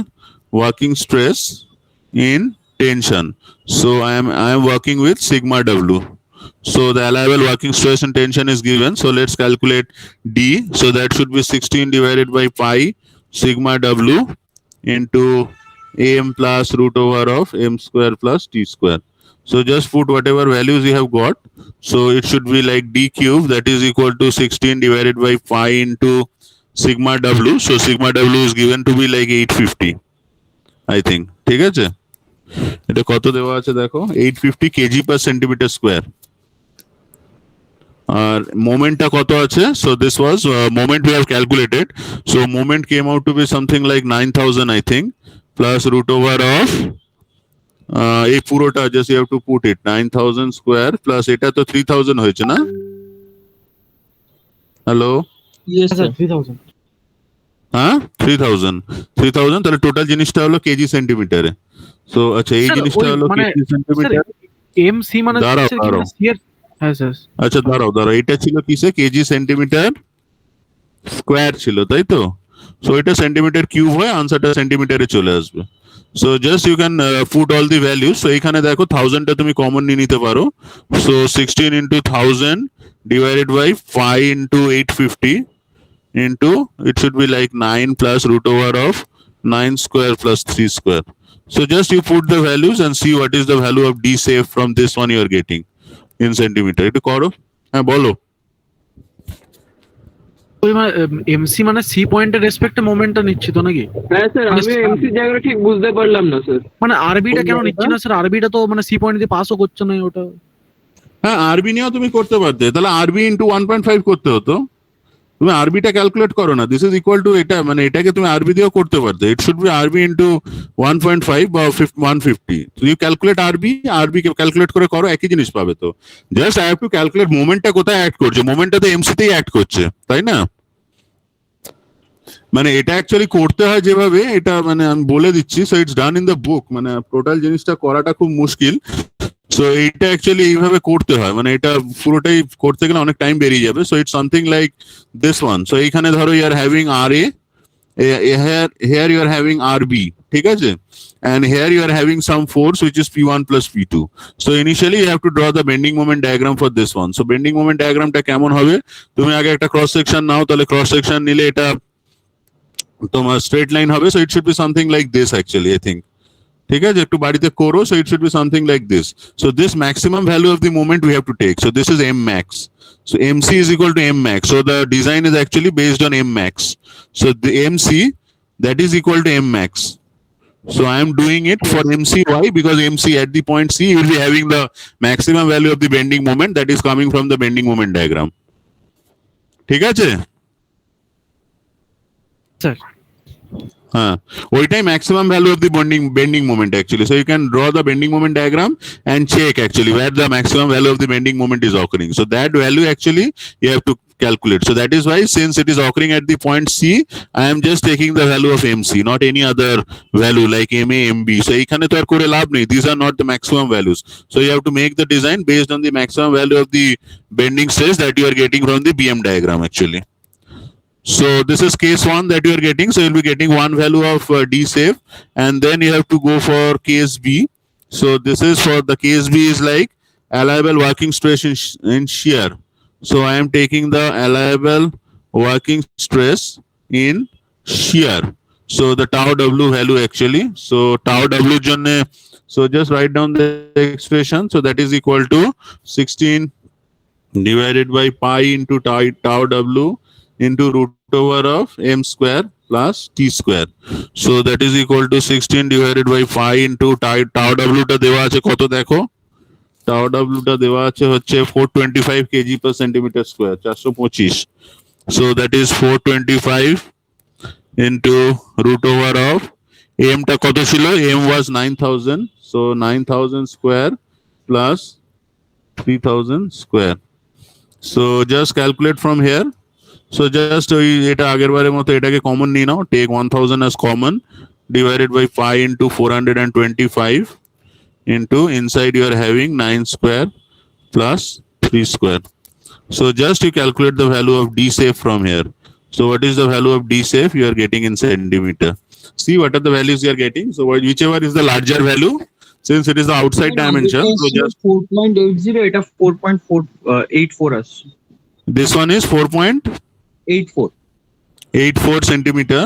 working stress in tension. So I am working with sigma W. So the allowable working stress and tension is given. So let's calculate D. So that should be 16 divided by pi sigma W into AM plus root over of M square plus T square. So just put whatever values you have got. So it should be like D cube, that is equal to 16 divided by pi into sigma W. So sigma W is given to be like 850, I think. ঠিক আছে? এটা কত দেওয়া আছে দেখো, 850 kg per centimeter square. আর মোমেন্টটা কত আছে? So this was moment we have calculated. So moment came out to be something like 9000 I think, plus root over of এই পুরোটা just you have to put it 9000 square plus এটা তো 3000 হয়েছে না? Hello Yes sir, 3000 হ্যাঁ 3000 তাহলে total জিনিসটা হলো কেজি সেন্টিমিটারে। সো আচ্ছা এই Sir, জিনিসটা ওই হলো মানে কেজি সেন্টিমিটার। MC মানে দাঁড়াও, হচ্ছে কি দাঁড়াও। মানে CR হ্যাঁ স্যার আচ্ছা দাঁড়াও এটা ছিল কিসে? কেজি সেন্টিমিটার স্কোয়ার ছিল তাই তো? সো এটা সেন্টিমিটার কিউব হয়ে আনসারটা সেন্টিমিটারে চলে আসবে। So just you can put all the values. So এখানে দেখো 1000টা তুমি কমন নিয়ে নিতে পারো। So 16 into 1000 divided by 5 into 850 into it should be like 9 plus root over of 9 square plus 3 square. So just you put the values and see what is the value of D safe from this one you are getting in centimeter. একটু করো, হ্যাঁ বলো। ওই মানে MC মানে C পয়েন্টের রেসপেক্টে মোমেন্টটা নিচ্ছি তো নাকি? হ্যাঁ স্যার, আমি এমসি জায়গাটা ঠিক বুঝতে পারলাম না স্যার। মানে আরবিটা কেন কোন নিচ্ছি না স্যার? আরবিটা তো মানে সি পয়েন্ট দিয়ে পাসও করছে না ওটা। হ্যাঁ আরবি নিয়েও তুমি করতে পারতে, তাহলে আরবি ইন্টু 1.5 করতে হতো। তুমি আরবিটা ক্যালকুলেট করো না, দিস ইজ ইকুয়াল টু এটা, মানে এটাকে তুমি আরবি দিয়েও করতে পারতে। ইট শুড বি আরবি ইন্টু 1.5 বা 150। ইউ ক্যালকুলেট আরবি ক্যালকুলেট করে করো, একই জিনিস পাবে। তো just I have to calculate মোমেন্টটা কোথায় অ্যাড করছে। মোমেন্টটা তো এমসিতেই অ্যাড করছে, তাই না? মানে এটা অ্যাকচুয়ালি করতে হয় যেভাবে, এটা মানে আমি বলে দিচ্ছি। So it's done in the বুক। মানে টোটাল জিনিসটা করাটা খুব মুশকিল। সো এইটা অ্যাকচুয়ালি এইভাবে করতে হয়, মানে এটা পুরোটাই করতে গেলে অনেক টাইম বেরিয়ে যাবে। So it's something like this one. So এইখানে ধরো you are having R A, here you are having R B, ঠিক আছে, and here you are having some force which is P1 plus P2. So initially you have to draw the bending moment diagram for this one. So bending moment diagram টা কেমন হবে, তুমি আগে একটা cross section নাও, তাহলে cross section নিলে এটা তোমার স্ট্রেট লাইন হবে, so it should be something like this actually I think, ঠিক আছে, একটু বাড়িতে করো, so it should be something like this. So this maximum value of the moment we have to take, so this is M max, so MC is equal to M max, so the design is actually based on M max, so the MC that is equal to M max. So I am doing it for MC. Why? Because MC at the point C you will be having the maximum value of the bending moment that is coming from the bending moment diagram. ঠিক আছে, sir হ্যাঁ ওইটাই maximum value of the bending moment actually. So you can draw the bending moment diagram and check actually where the maximum value of the bending moment is occurring. So that value actually you have to calculate. So that is why, since it is occurring at the point C, I am just taking the value of MC, not any other value like MA, MB. So এখানে তো আর করে লাভ নেই, these are not the maximum values. So you have to make the design based on the maximum value of the bending stress that you are getting from the BM diagram actually. So this is case 1 that you are getting. So you'll be getting one value of D safe, and then you have to go for case B. So this is for the case B is like allowable working stress in shear. So I am taking the allowable working stress in shear. So the tau W value actually. So tau W jonne, so just write down the expression. So that is equal to 16 divided by pi into tau W into root over of M square plus T square. So that is equal to 16 divided by pi into tau W টা দেওয়া আছে কত দেখো, tau W টা দেওয়া আছে হচ্ছে 425 kg per centimeter square, 425. So that is 425 into root over of M টা কত ছিল, M was 9000, so 9000 square plus 3000 square. So just calculate from here. So just এটা আগের বারের মতো এটাকে কমন নিয়ে নাও, take 1000 as common, divided by pi into 425 into inside you are having 9 square plus 3 square. So just you calculate the value of D safe from here. So what is the value of D safe you are getting in centimeter? See what are the values you are getting. So whichever is the larger value, since it is the outside dimension, so just 4.80, এটা 4.84 আসছে, this one is 4.84 centimeter.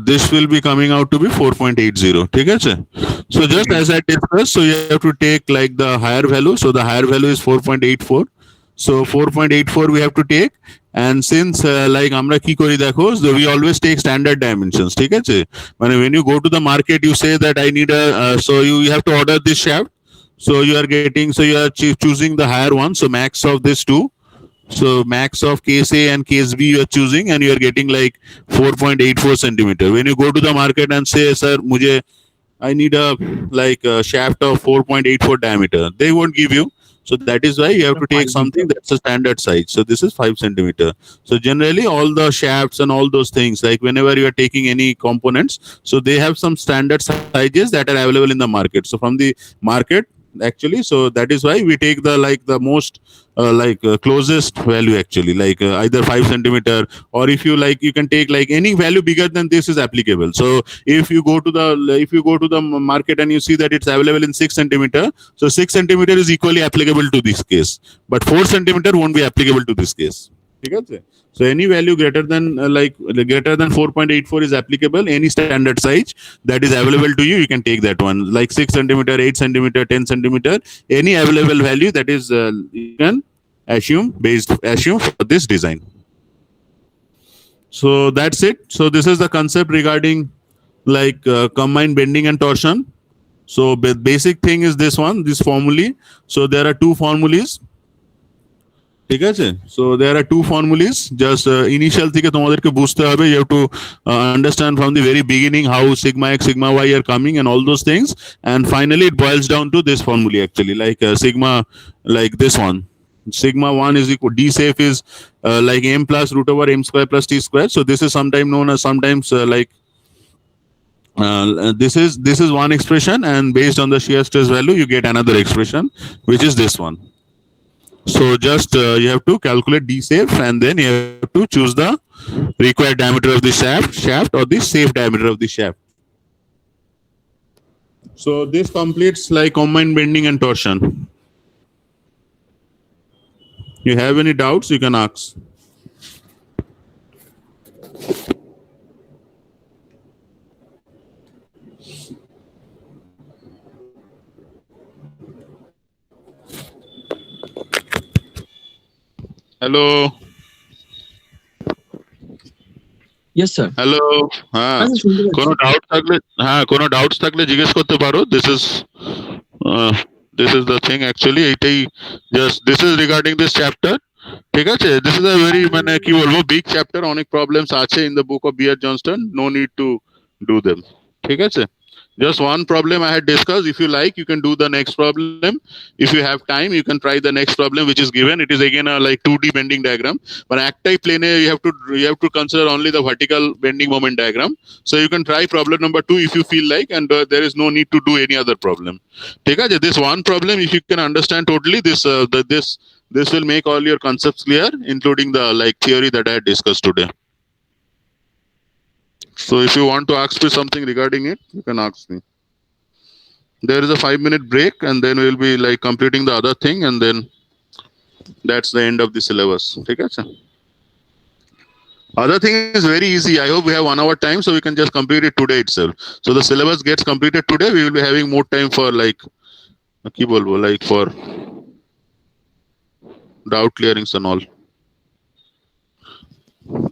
This will be coming out to be 4.80. ঠিক আছে, so just as I discussed, so you have to take like the higher value. So the higher value is 4.84. So 4.84 we have to take, and since like আমরা কি করি দেখো, so we always take standard dimensions. ঠিক আছে, মানে when you go to the market you say that I need a so you have to order this shaft, so you are getting, so you are choosing the higher one, so max of this two. So max of case A and case B you are choosing, and you are getting like 4.84 centimeter. When you go to the market and say, sir, I need a like a shaft of 4.84 diameter, they won't give you. So that is why you have to take something that's a standard size. So this is 5 centimeter. So generally all the shafts and all those things, like whenever you are taking any components, so they have some standard sizes that are available in the market. So from the market actually, so that is why we take the like the most closest value actually, like either 5 centimeter, or if you like you can take like any value bigger than this is applicable. So if you go to the market and you see that it's available in 6 centimeter, so 6 centimeter is equally applicable to this case, but 4 centimeter won't be applicable to this case. ঠিক আছে, so any value greater than 4.84 is applicable. Any standard size that is available to you, you can take that one, like 6 centimeter, 8 centimeter, 10 centimeter, any available value that is you can assume for this design. So that's it. So this is the concept regarding like combined bending and torsion. So basic thing is this one, this formulae. So there are two formulas. ঠিক আছে, so there are two formulas. Just initial থেকে তোমাদেরকে বুঝতে হবে, you have to understand from the very beginning how sigma x sigma y are coming and all those things, and finally it boils down to this formula actually, like sigma, like this one, sigma 1 is equal D safe is like m plus root over m square plus t square. So this is sometimes known as like this is one expression, and based on the shear stress value you get another expression, which is this one. So just you have to calculate D safe, and then you have to choose the required diameter of the shaft or the safe diameter of the shaft. So this completes like combined bending and torsion. You have any doubts, you can ask. Hello. Yes sir. Hello, হ্যাঁ, আচ্ছা, শুনতে পাচ্ছি। কোনো doubts থাকলে জিজ্ঞেস করতে পারো। This is the thing actually, এইটাই just this is regarding this chapter. ঠিক আছে, দিস ইজ আ ভেরি মানে কি বলবো বিগ চ্যাপ্টার, অনেক প্রবলেমস আছে in the book of Beer Johnston, no need to do them. ঠিক আছে, just one problem I had discussed. If you like, you can do the next problem. If you have time, you can try the next problem which is given. It is again a like 2D bending diagram, but actai plane you have to consider only the vertical bending moment diagram. So you can try problem number 2 if you feel like, and there is no need to do any other problem. Take aaj, this one problem if you can understand totally, this will make all your concepts clear, including the like theory that I had discussed today. So if you want to ask me something regarding it, you can ask me. There is a 5-minute break, and then we'll be like completing the other thing, and then that's the end of the syllabus. Okay, sir? Other thing is very easy. I hope we have 1 hour time, so we can just complete it today itself. So the syllabus gets completed today. We will be having more time for like for doubt clearings and all.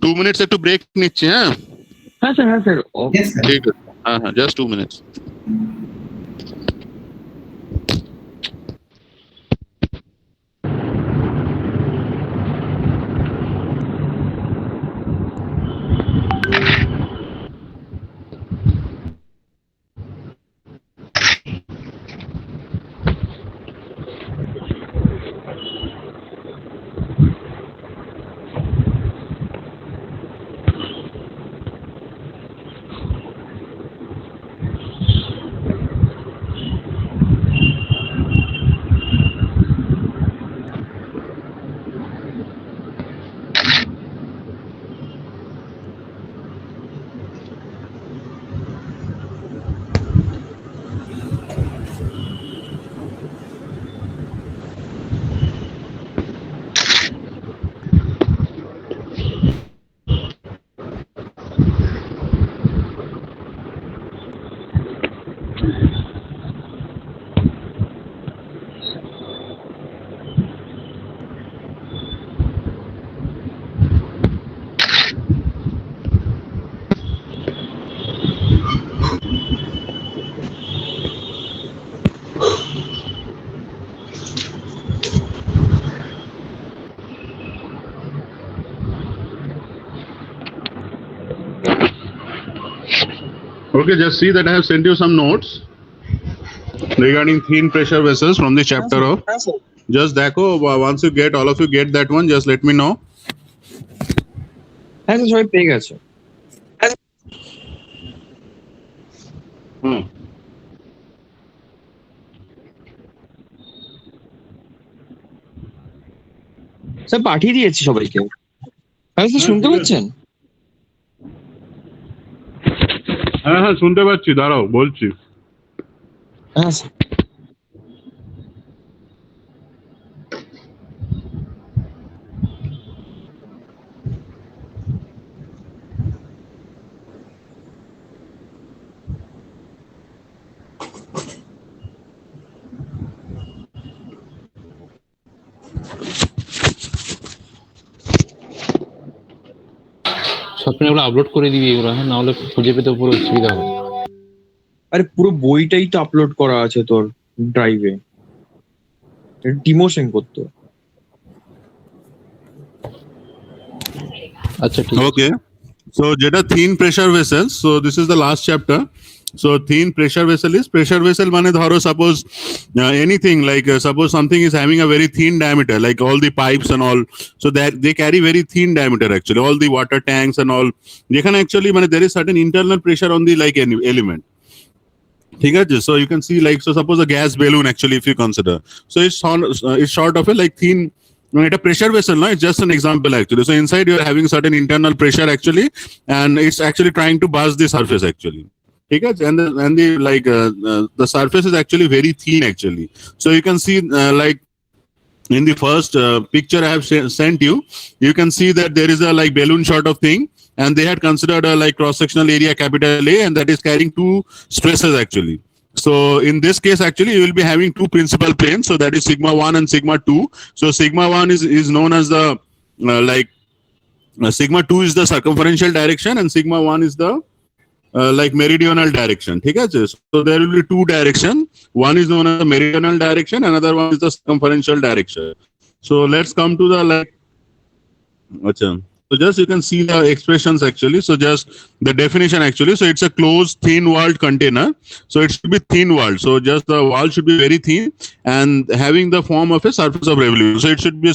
2 minutes to break niche, huh? হ্যাঁ sir, হ্যাঁ sir. Yes, sir. ठीक है, हाँ, just 2 minutes. Okay, just see that I have sent you some notes regarding thin pressure vessels from the chapter of. হ্যাঁ sir. Just দেখো, once you get, all of you get that one, just let me know. হ্যাঁ sir, সবাই পেয়ে গেছে। Sir পাঠিয়ে দিয়েছি সবাইকে। হ্যাঁ স্যার, শুনতে পাচ্ছেন? হ্যাঁ হ্যাঁ, শুনতে পাচ্ছি, দাঁড়াও বলছি। হ্যাঁ স্যার। স্বপ্নে ওগুলো আপলোড করে দিবি এগুলো, হ্যাঁ, না হলে খুঁজে পেতে পুরো অসুবিধা হবে। আরে পুরো বইটাই তো আপলোড করা আছে তোর ড্রাইভে, ডিমোশন করতে। আচ্ছা ঠিক আছে। Okay, so যেটা thin pressure vessels, so this is the last chapter. So thin pressure vessel মানে ধরো suppose anything like suppose something is having a very thin diameter, like all the pipes and all, so that they carry very thin diameter actually, all the water tanks and all, যেখানে actually মানে there is certain internal pressure on the like element. ঠিক আছে, so you can see like, so suppose a gas balloon actually if you consider, so it's sort of a like thin, no, it's a pressure vessel, no, it's just an example actually. So inside you are having certain internal pressure actually, and it's actually trying to buzz the surface actually. Okay, and the like the surface is actually very thin actually. So you can see like in the first picture I have sent you, you can see that there is a like balloon sort of thing, and they had considered a like cross sectional area capital A, and that is carrying two stresses actually. So in this case, actually, you will be having two principal planes. So that is sigma 1 and sigma 2. So sigma 1 is known as the like sigma 2 is the circumferential direction, and sigma 1 is the like meridional direction. Okay? So there will be two direction. One is known as the meridional direction, another one is the circumferential direction. So let's come to the like. Achha. So just you can see the expressions actually. So just the definition actually. So it's a closed thin walled container. So it should be thin walled. So just the wall should be very thin and having the form of a surface of revolution. So it should be a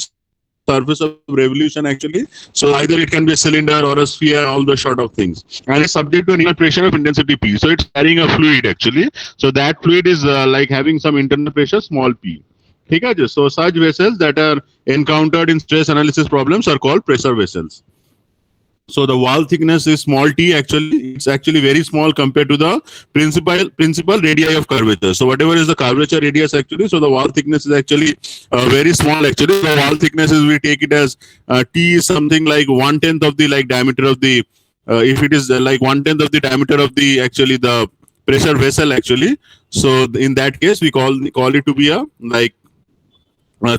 surface of revolution actually. So either it can be a cylinder or a sphere, all the sort of things. And it's subject to an inner pressure of intensity P. So it's carrying a fluid actually. So that fluid is like having some internal pressure small p. Okay? So such vessels that are encountered in stress analysis problems are called pressure vessels. So the wall thickness is small t actually. It's actually very small compared to the principal radii of curvature. So whatever is the curvature radius actually, so the wall thickness is actually very small actually. The wall thickness is, we take it as t is something like 1/10 of the like diameter of the if it is like 1/10 of the diameter of the actually the pressure vessel actually. So in that case we call it to be a like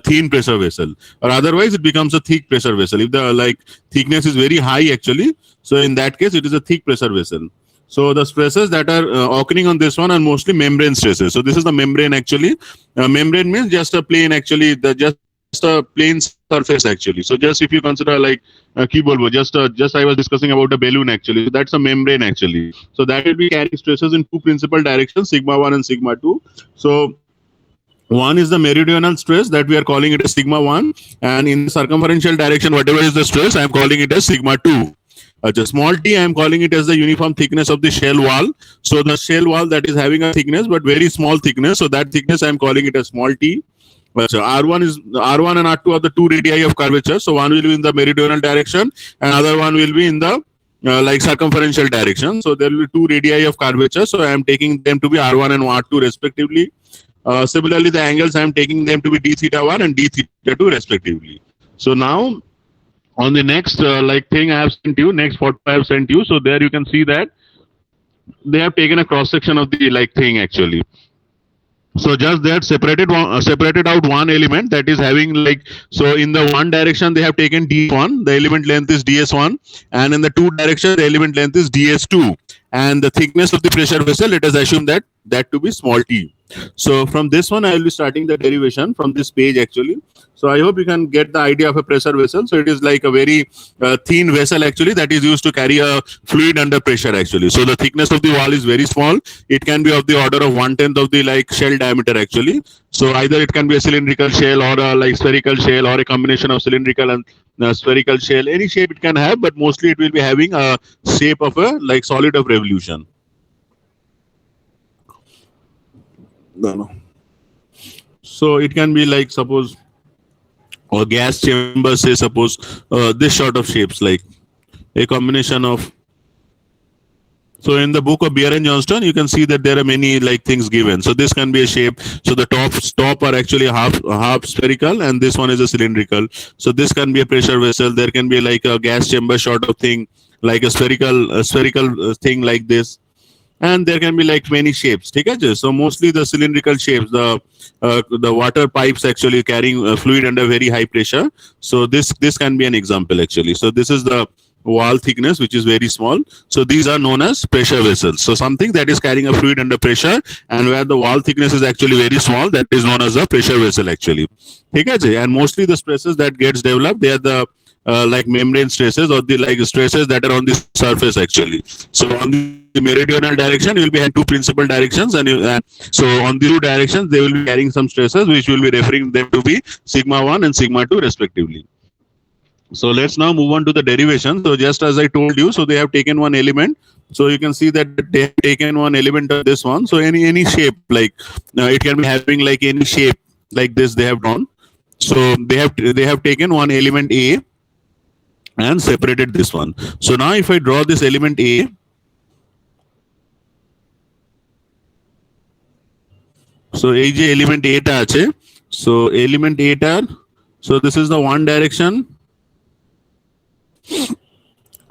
thin pressure vessel, or otherwise it becomes a thick pressure vessel if the like thickness is very high actually. So in that case it is a thick pressure vessel. So the stresses that are occurring on this one are mostly membrane stresses. So this is the membrane actually. Membrane means just a plane actually, just a plane surface actually. So just if you consider like keyboard, just I was discussing about a balloon actually. So that's a membrane actually. So that will be carrying stresses in two principal directions, sigma 1 and sigma 2. So one is the meridional stress that we are calling it as sigma 1, and in the circumferential direction, whatever is the stress, I am calling it as sigma 2. Just small t, I am calling it as the uniform thickness of the shell wall. So the shell wall that is having a thickness, but very small thickness. So that thickness I am calling it as small t. So R1 and R2 are the two radii of curvature. So one will be in the meridional direction, and other one will be in the like circumferential direction. So there will be two radii of curvature. So I am taking them to be R1 and R2 respectively. Similarly, the angles I am taking them to be d theta 1 and d theta 2 respectively. So now on the next like thing I have sent you, next photo I have sent you. So there you can see that they have taken a cross section of the like thing actually. So just they have separated out one element that is having like, so in the one direction they have taken d1, the element length is ds1, and in the two direction the element length is ds2, and the thickness of the pressure vessel, let us assume that to be small t. So from this one I will be starting the derivation from this page actually. So I hope you can get the idea of a pressure vessel. So it is like a very thin vessel actually that is used to carry a fluid under pressure actually. So the thickness of the wall is very small. It can be of the order of 1/10 of the like shell diameter actually. So either it can be a cylindrical shell or a like spherical shell or a combination of cylindrical and spherical shell. Any shape it can have, but mostly it will be having a shape of a like solid of revolution. No. So it can be like suppose or gas chamber, say suppose this sort of shapes, like a combination of. So in the book of Beer and Johnston, you can see that there are many like things given. So this can be a shape. So the top are actually half spherical, and this one is a cylindrical. So this can be a pressure vessel. There can be like a gas chamber sort of thing, like a spherical thing like this. And there can be like many shapes. Okay? So mostly the cylindrical shapes, the water pipes actually carrying fluid under very high pressure. So this can be an example actually. So this is the wall thickness, which is very small. So these are known as pressure vessels. So something that is carrying a fluid under pressure, and where the wall thickness is actually very small, that is known as a pressure vessel actually. Okay? And mostly the stresses that gets developed, they are the like membrane stresses or the like stresses that are on the surface actually. So on the meridional direction, you will be having two principal directions, and so on the two directions they will be carrying some stresses, which will be referring them to be sigma 1 and sigma 2 respectively. So let's now move on to the derivation. So just as I told you, so they have taken one element. So you can see that they have taken one element of this one. So any shape, like it can be having like any shape like this they have drawn. So they have taken one element A and separated this one. So now if I draw this element A, So এই যে element A টা আছে, so element A টার, so this is the one direction.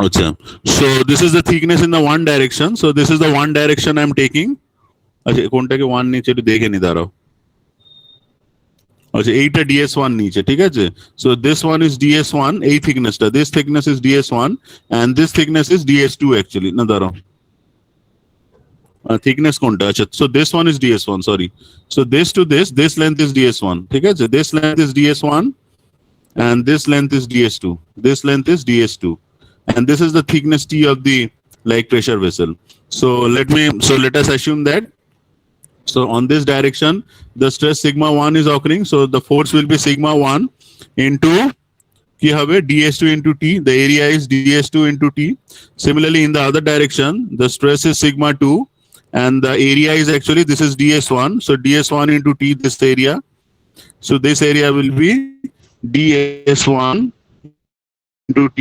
আচ্ছা, so this is the thickness in the one direction, so this is the one direction I am taking. আচ্ছা কোনটাকে 1 নিচে একটু দেখে নি দাঁড়াও। আচ্ছা এইটা DS1 নিচে, ঠিক আছে? So this one is DS1, এই thicknessটা, this thickness is DS1 and this thickness is DS2 actually. না দাঁড়াও, thickness কোনটা? আচ্ছা, so this one is DS1, sorry. So this to this length is DS1, ঠিক আছে? This length is DS1 and this length is DS2. This length is DS2 and this is the thickness T of the like pressure vessel. So let us assume that, so on this direction the stress sigma 1 is occurring, so the force will be sigma 1 into কি হবে DS2 into T, the area is DS2 into T. Similarly in the other direction the stress is sigma 2 and the area is actually, this is DS1, so DS1 into T, this area, so this area will be DS1 into T.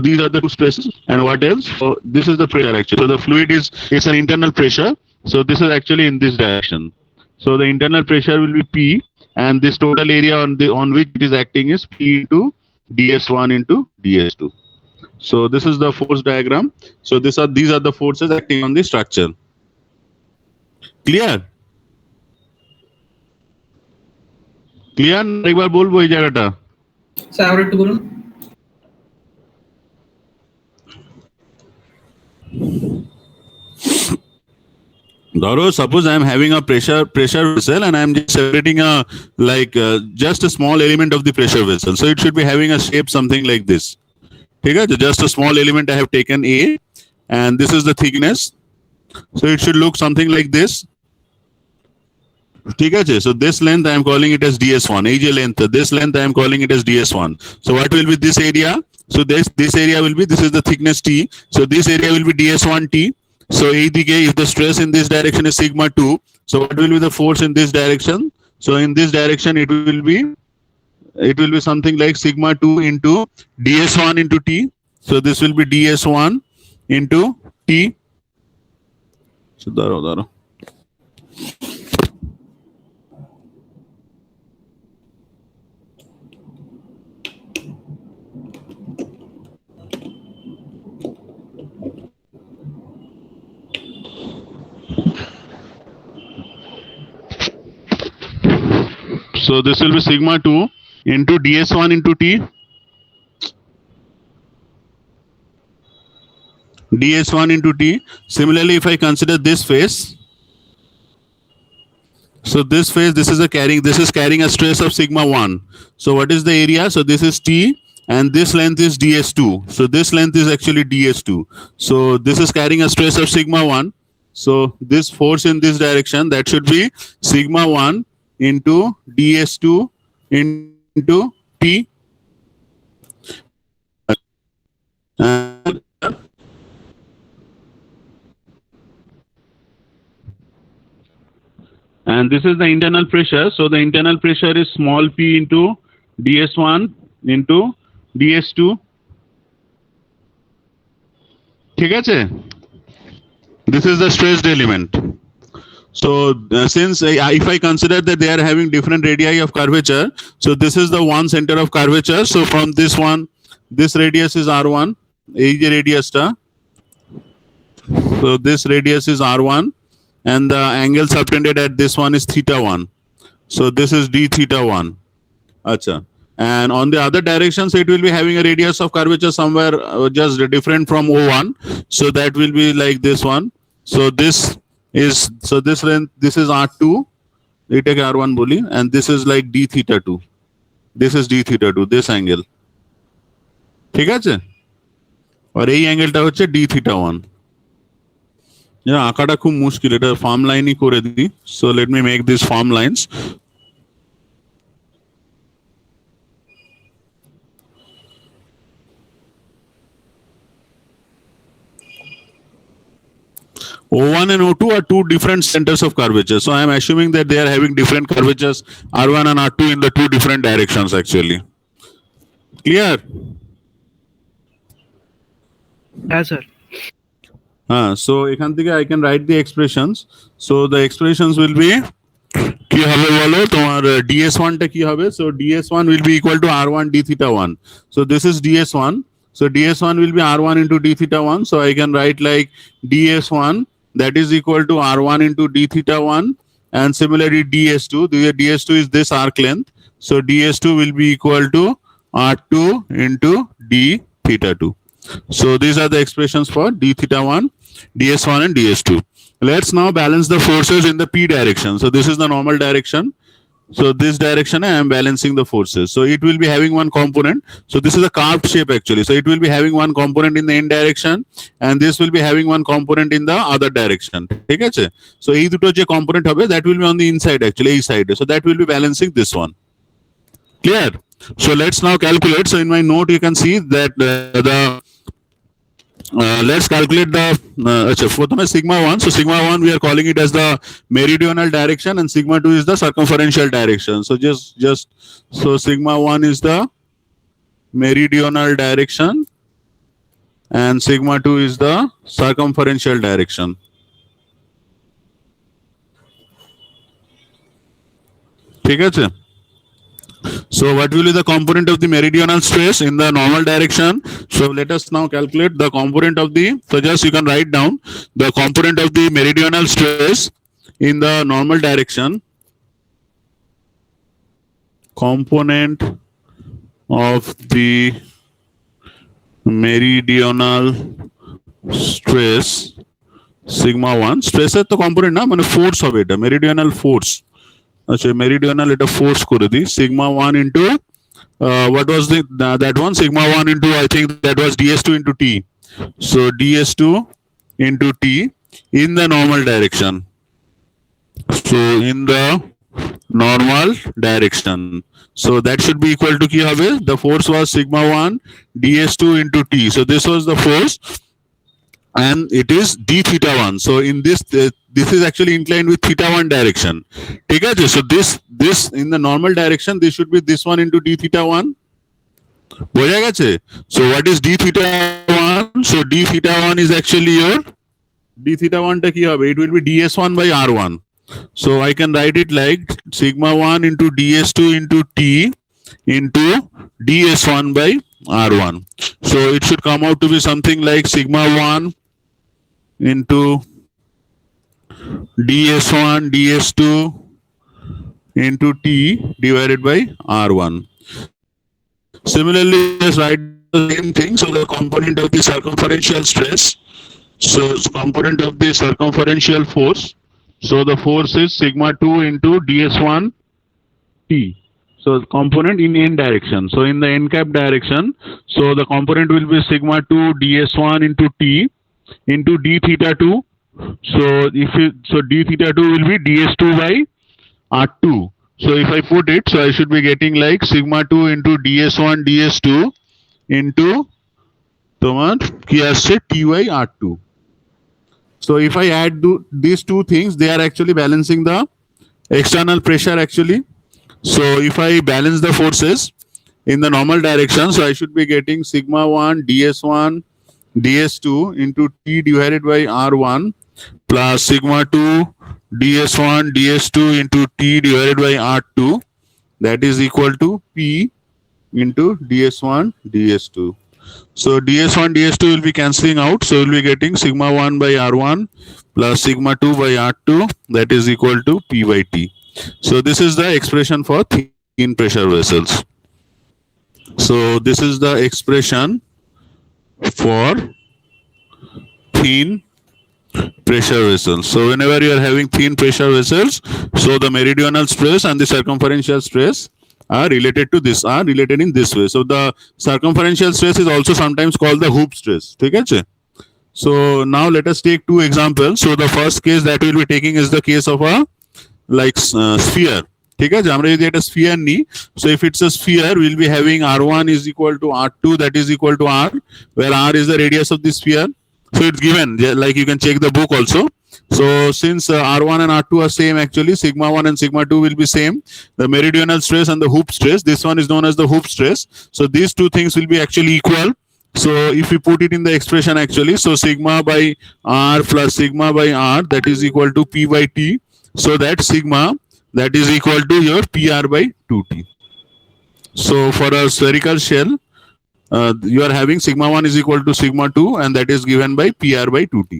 These are the two stresses. And what else? So this is the pressure actually. So the fluid is, it's an internal pressure, so this is actually in this direction, so the internal pressure will be P and this total area on which it is acting is P into DS1 into DS2. So this is the force diagram. So these are the forces acting on the structure. Clear? Clear? একবার বলবো এই জায়গাটা। Sir আর একটু বলুন। ধরো suppose I am having a pressure vessel and I am just separating a just a small element of the pressure vessel, so it should be having a shape something like this, ঠিক আছে? Just a small element I have taken A and this is the thickness, so it should look something like this, ঠিক আছে? So this length I am calling it as DS1, এই যে length, this length I am calling it as DS1. So what will be this area? So this area will be, this is the thickness T, so this area will be DS1T. So if the stress in this direction is sigma 2, so what will be the force in this direction? So in this direction it will be something like sigma 2 into DS1 into T. So this will be DS1 into T. So daro. So this will be sigma 2 into DS1 into T. DS1 into T. Similarly, if I consider this face, so this face, this is carrying a stress of sigma 1. So what is the area? So this is T and this length is DS2. So this length is actually DS2. So this is carrying a stress of sigma 1. So this force in this direction, that should be sigma 1 into DS2 into T. And this is the internal pressure. So the internal pressure is small p into DS1 into DS2. ঠিক আছে? This is the stressed element. So since if I consider that they are having different radii of curvature, so this is the one center of curvature. So from this one, this radius is R1, এই যে radius টা, so this radius is R1 and the angle subtended at this one is θ1. So this is d θ1. Acha. And on the other direction, so it will be having a radius of curvature somewhere just different from O1. So that will be like this one. So this length, this is R2, এটাকে R1 বলি, and this is like d θ2. This is d θ2, this angle. ঠিক আছে? আর এই অ্যাঙ্গেলটা হচ্ছে d θ1. আঁকাটা খুব মুশকিল, এটা ফার্ম লাইনই করে দিই। So let me make these form lines. O1 and O2 are two different centers of curvature. So I am assuming that they are having different curvatures, R1 and R2 in the two different directions actually. Clear? Yes, sir. So এখান থেকে I can write the expressions. So the expressions will be কি হবে বলো তোমার ds1 টা কি হবে? So ds1 will be equal to r1 d theta 1. So this is ds1. So ds1 will be r1 into d theta 1. So I can write like ds1 that is equal to r1 into d theta 1, and similarly ds2. The ds2 is this arc length. So ds2 will be equal to r2 into d theta 2. So these are the expressions for d theta 1, ds1 and ds2. Let's now balance the forces in the p direction. So this is the normal direction. So this direction I am balancing the forces. So it will be having one component. So this is a carved shape actually. So it will be having one component in the n direction, and this will be having one component in the other direction. ঠিক আছে? So এই দুটো যে component হবে, that will be on the inside actually, এই side. So that will be balancing this one. Clear? So let's now calculate. So in my note you can see that let's calculate the প্রথমে sigma 1. So sigma 1 we are calling it as the meridional direction, and sigma 2 is the circumferential direction. So so sigma 1 is the meridional direction and sigma 2 is the circumferential direction. ঠিক আছে? So what will be the component of the meridional stress in the normal direction? So let us now calculate the component of the, so just you can write down the component of the meridional stress in the normal direction. Component of the meridional stress sigma 1. Stress এর তো component না, মানে force হবে এটা, meridional force. আচ্ছা মেরিডিয়ানাল এটা force করে দিই sigma 1 into what was that one, sigma 1 into I think that was ds2 into t. So ds2 into t in the normal direction. So in the normal direction. So that should be equal to কি হবে? The force was sigma 1 ds2 into t. So this was the force, and it is d theta 1. So in this this is actually inclined with theta 1 direction. ঠিক আছে? So this in the normal direction, this should be this one into d theta 1. বোঝা গেছে? So what is d theta 1? So d theta 1 is actually your d theta 1 টা কি হবে? It will be ds1 by r1. So I can write it like sigma 1 into ds2 into t into ds1 by r1. So it should come out to be something like sigma 1 into ds1 ds2 into t divided by r1. Similarly, let's write the same thing. So the component of the circumferential stress, so component of the circumferential force, so the force is sigma 2 into ds1 t. So component in n direction. So in the n cap direction, so the component will be sigma 2 ds1 into t into d theta 2. So d theta 2 will be ds2 by r2. So if I put it, so I should be getting like sigma 2 into ds1 ds2 into তোমার কি আসছে t by r2. So if I add these two things, they are actually balancing the external pressure actually. So if I balance the forces in the normal direction, so I should be getting sigma 1 ds1 ds2 into t divided by r1 plus sigma 2 ds1 ds2 into t divided by r2, that is equal to p into ds1 ds2. So ds1 ds2 will be cancelling out, so we'll be getting sigma 1 by r1 plus sigma 2 by r2, that is equal to p by t. So this is the expression for thin pressure vessels. So this is the expression for thin pressure vessels. So whenever you are having thin pressure vessels, so the meridional stress and the circumferential stress are related to this, are related in this way. So the circumferential stress is also sometimes called the hoop stress. ঠিক আছে? So now let us take two examples. So the first case that we will be taking is the case of a like sphere. ঠিক আছে? আমরা যদি একটা sphere নিই, so if it's a sphere, we'll be having r1 is equal to r2, that is equal to r, where r is the radius of the sphere. So it's given, like you can check the book also. So since r1 and r2 are same actually, sigma 1 and sigma 2 will be same. The meridional stress and the hoop stress, this one is known as the hoop stress. So these two things will be actually equal. So if we put it in the expression actually, so sigma by r plus sigma by r, that is equal to p by t. So that sigma, that is equal to your PR by 2T. So for a spherical shell, you are having sigma 1 is equal to sigma 2, and that is given by PR by 2T.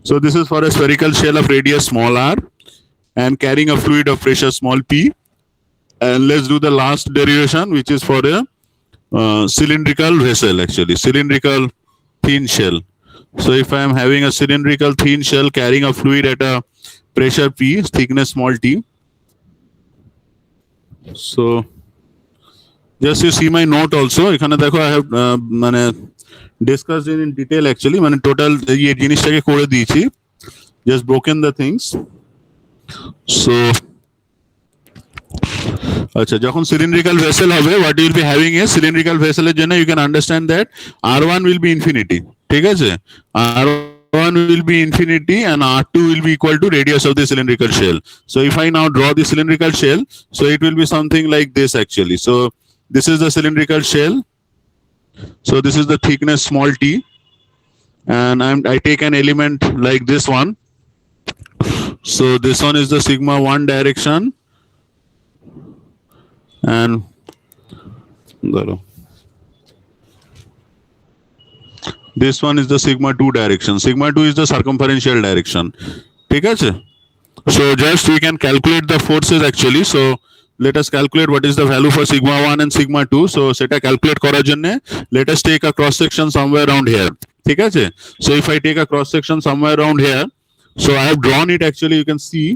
So this is for a spherical shell of radius small r and carrying a fluid of pressure small p. And let's do the last derivation, which is for a cylindrical vessel, actually cylindrical thin shell. So if I am having a cylindrical thin shell carrying a fluid at a pressure p, thickness small t. So just you see my note also. এখানে দেখো I have মানে discussed in detail actually, মানে total এই জিনিসটাকে করে দিয়েছি, just broken the things. So আচ্ছা, যখন cylindrical vessel হবে, what you will be having is cylindrical vessel এর জন্য you can understand that R1 will be infinity, ঠিক আছে? R1 will be infinity and R2 will be equal to radius of the cylindrical shell. So if I now draw the cylindrical shell, so it will be something like this actually. So this is the cylindrical shell. So this is the thickness small t, and I take an element like this one. So this one is the sigma 1 direction, and this one is the sigma 2 direction. Sigma 2 is the circumferential direction. ঠিক আছে? So just we can calculate the forces actually. So let us calculate what is the value for sigma 1 and sigma 2. So সেটা calculate করার জন্য let us take a cross section somewhere around here. ঠিক আছে? So if I take a cross section somewhere around here, so I have drawn it actually, you can see.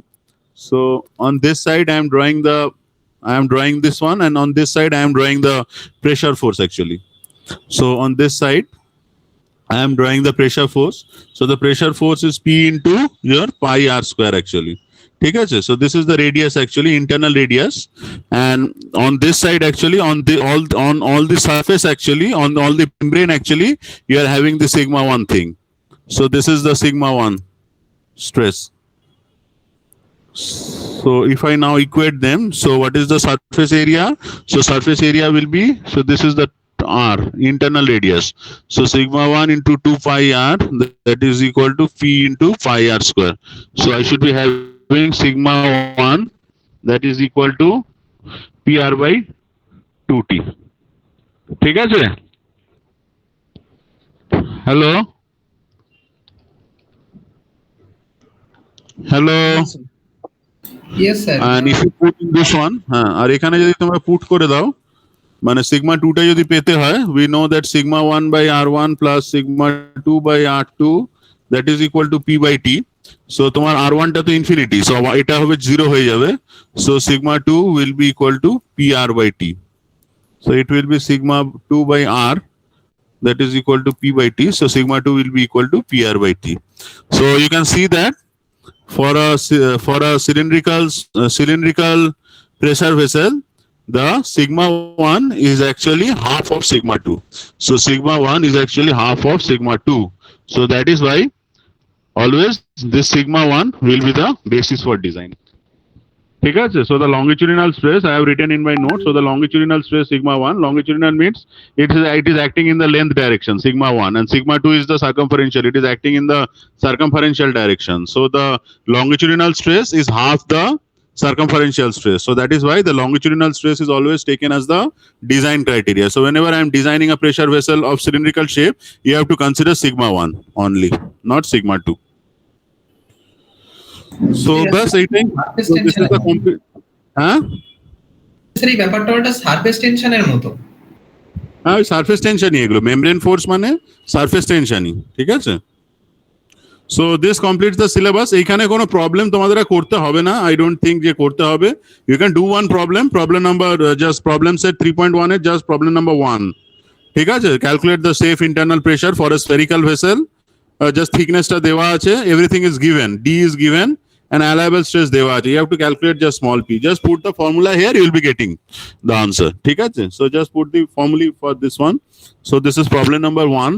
So on this side I am drawing this one, and on this side I am drawing the pressure force actually. So on this side I am drawing the pressure force. So the pressure force is P into your pi r square actually. ঠিক আছে? So this is the radius actually, internal radius, and on this side actually, on all the surface actually, on all the membrane actually, you are having the sigma 1 thing. So this is the sigma 1 stress. So if I now equate them, so what is the surface area? So surface area will be, so this is the r, internal radius. So sigma 1 into 2 pi r, that is equal to P into pi r square. So I should be having sigma 1, that is equal to PR by 2T. ঠিক আছে? Hello? Hello? Yes, sir. And if you put in this one, আর এখানে যদি তোমরা put করে দাও, মানে sigma 2 টা যদি পেতে হয়, we know that sigma 1 by r1 plus sigma 2 by r2, that is equal to P by T. So তোমার r1 টা তো ইনফিনিটি, সো এটা হবে 0 হয়ে যাবে. So sigma 2 will be equal to PR by T. So it will be sigma 2 by r, that is equal to P by T. So sigma 2 will be equal to PR by T. So you can see that for a cylindrical pressure vessel, the sigma 1 is actually half of sigma 2. So sigma 1 is actually half of sigma 2. So that is why always this sigma 1 will be the basis for design. ঠিক আছে? So the longitudinal stress I have written in my notes. So the longitudinal stress sigma 1, longitudinal means it is acting in the length direction, sigma 1, and sigma 2 is the circumferential, it is acting in the circumferential direction. So the longitudinal stress is half the circumferential stress. So that is why the longitudinal stress is always taken as the design criteria. So whenever I am designing a pressure vessel of cylindrical shape, you have to consider sigma 1 only, not sigma 2. So bas এইটাই. So this is the complete. Sir এই ব্যাপারটা ওটা surface টেনশনের মতো। হ্যাঁ, surface টেনশনই এগুলো, membrane force মানে surface টেনশনই, ঠিক আছে? So this completes the syllabus. এইখানে কোনো প্রবলেম তোমাদের করতে হবে না, I don't think যে করতে হবে. You can do one problem number, just problem set 3.1 এর just problem number 1. ঠিক আছে? Calculate the safe internal pressure for a spherical vessel. Just thickness টা দেওয়া আছে, everything is given, D is given, and allowable stress দেওয়া আছে. You have to calculate just small p. Just put the formula here, you will be getting the answer. ঠিক আছে? So just put the formula for this one. So this is problem number 1.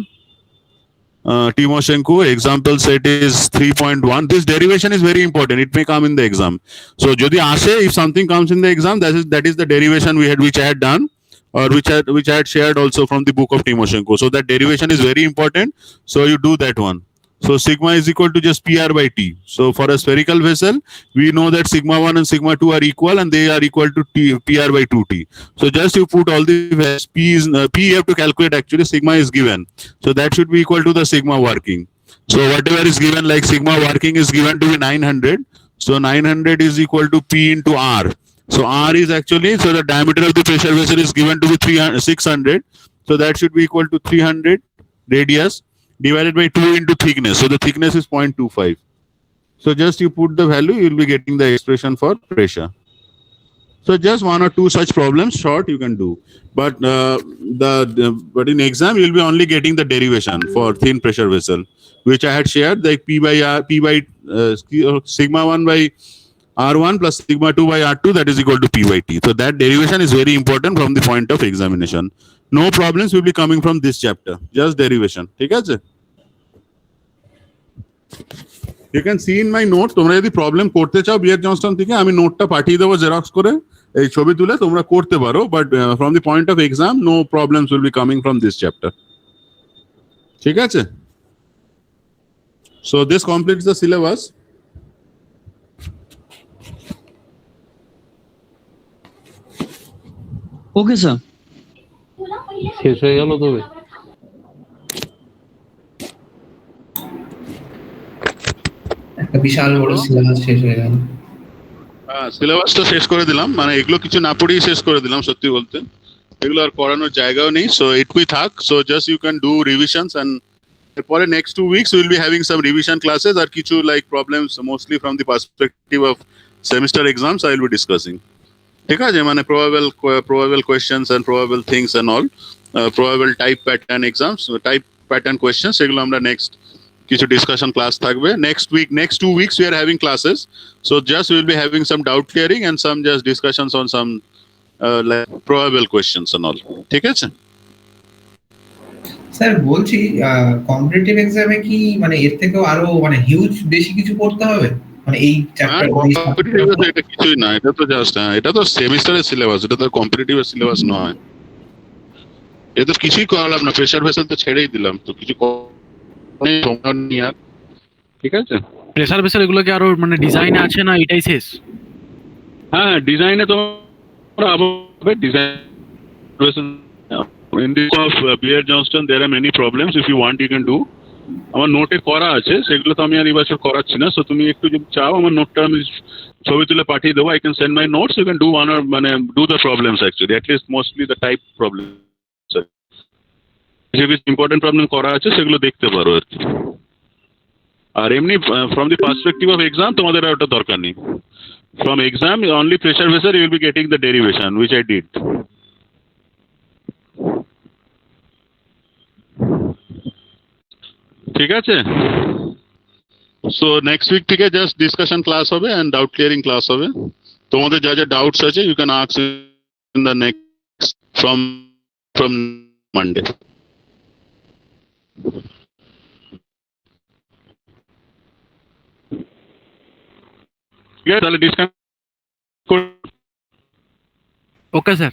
Timoshenko, example set is 3.1. This derivation is very important. It may come in the exam. So যদি আসে, if something comes in the exam, that is the derivation which I had done, or which I had shared also from the book of Timoshenko. So that derivation is very important. So you do that one. So sigma is equal to just PR by T. So for a spherical vessel, we know that sigma 1 and sigma 2 are equal and they are equal to PR by 2T. So just you put all the values. P you have to calculate actually, sigma is given. So that should be equal to the sigma working. So whatever is given, like sigma working is given to be 900. So 900 is equal to P into R. So R is actually, so the diameter of the pressure vessel is given to be 600. So that should be equal to 300 radius divided by 2 into thickness. So the thickness is 0.25. So just you put the value, you will be getting the expression for pressure. So just one or two such problems short you can do. But but in exam you will be only getting the derivation for thin pressure vessel, which I had shared, like P by sigma 1 by R1 plus sigma 2 by R2, that is equal to P by T. So that derivation is very important from the point of examination. No problems will be coming from this chapter, just derivation. ঠিক আছে? You can see in my note, তোমরা যদি problem করতে চাও বিয়ার Johnston থেকে, আমি নোটটা পাঠিয়ে দেবো জেরক্স করে, এই ছবি তুলে তোমরা করতে পারো, but from the point of exam no problems will be coming from this chapter. ঠিক আছে? So this completes the syllabus. Okay sir. শেষ হয়ে গেল তবে? একটা বিশাল বড় সিলেবাস শেষ হয়ে গেল। সিলেবাসটা শেষ করে দিলাম, মানে এগুলো কিছু না পড়েই শেষ করে দিলাম সত্যি বলতে, এগুলো আর করানোর জায়গাও নেই। সো এটুকুই থাক। So just you can do revisions and এরপরে next 2 weeks will be having some revision classes আর কিছু like problems mostly from the perspective of semester exams I will be discussing. ঠিক আছে? মানে probable questions and probable things and all, probable type pattern exams, type pattern questions, সেগুলো আমরা next কিছু discussion class থাকবে next week. Next 2 weeks we are having classes, so just we will be having some doubt clearing and some just discussions on some like probable questions and all. ঠিক আছে? Sir বলছি competitive এক্সামে কি মানে এর থেকেও আরো মানে হিউজ বেশি কিছু পড়তে হবে, মানে এই চ্যাপ্টার এটা কিছুই না, এটা তো জাস্ট এটা তো সেমিস্টারের সিলেবাস, এটা তো কম্পিটিটিভের সিলেবাস নয়। এটা তো কিছুই করালাম না, প্রেসার ভেসেল তো ছেড়েই দিলাম, তো কিছু ঠিক আছে? প্রেসার ভেসেল এগুলো কি আরো মানে ডিজাইনে আছে না এটাই শেষ? হ্যাঁ, ডিজাইনে তোমরা আবার design in the of Beer Johnston there are many problems, if you want you can do. আমার নোটে করা আছে, সেগুলো তো আমি আর এই বছর করাচ্ছি না। সো তুমি একটু যদি চাও আমার নোটটা আমি ছবি তুলে পাঠিয়ে দেবো। I can send my notes, you can do one or মানে do the problems actually, at least mostly the type problems. যে কিছু ইম্পর্টেন্ট প্রবলেম করা আছে সেগুলো দেখতে পারো আর কি। আর এমনি from the perspective of exam তোমাদের আর ওটা দরকার নেই। From exam only pressure vessel you will be getting the derivation which I did. ঠিক আছে? সো নেক্সট উইক থেকে জাস্ট ডিসকাশন ক্লাস হবে এন্ড ডাউট ক্লিয়ারিং ক্লাস হবে। তোমাদের যা যা ডাউটস আছে you can ask in the next from Monday. ঠিক আছে, তাহলে ডিসকাস ওকে স্যার।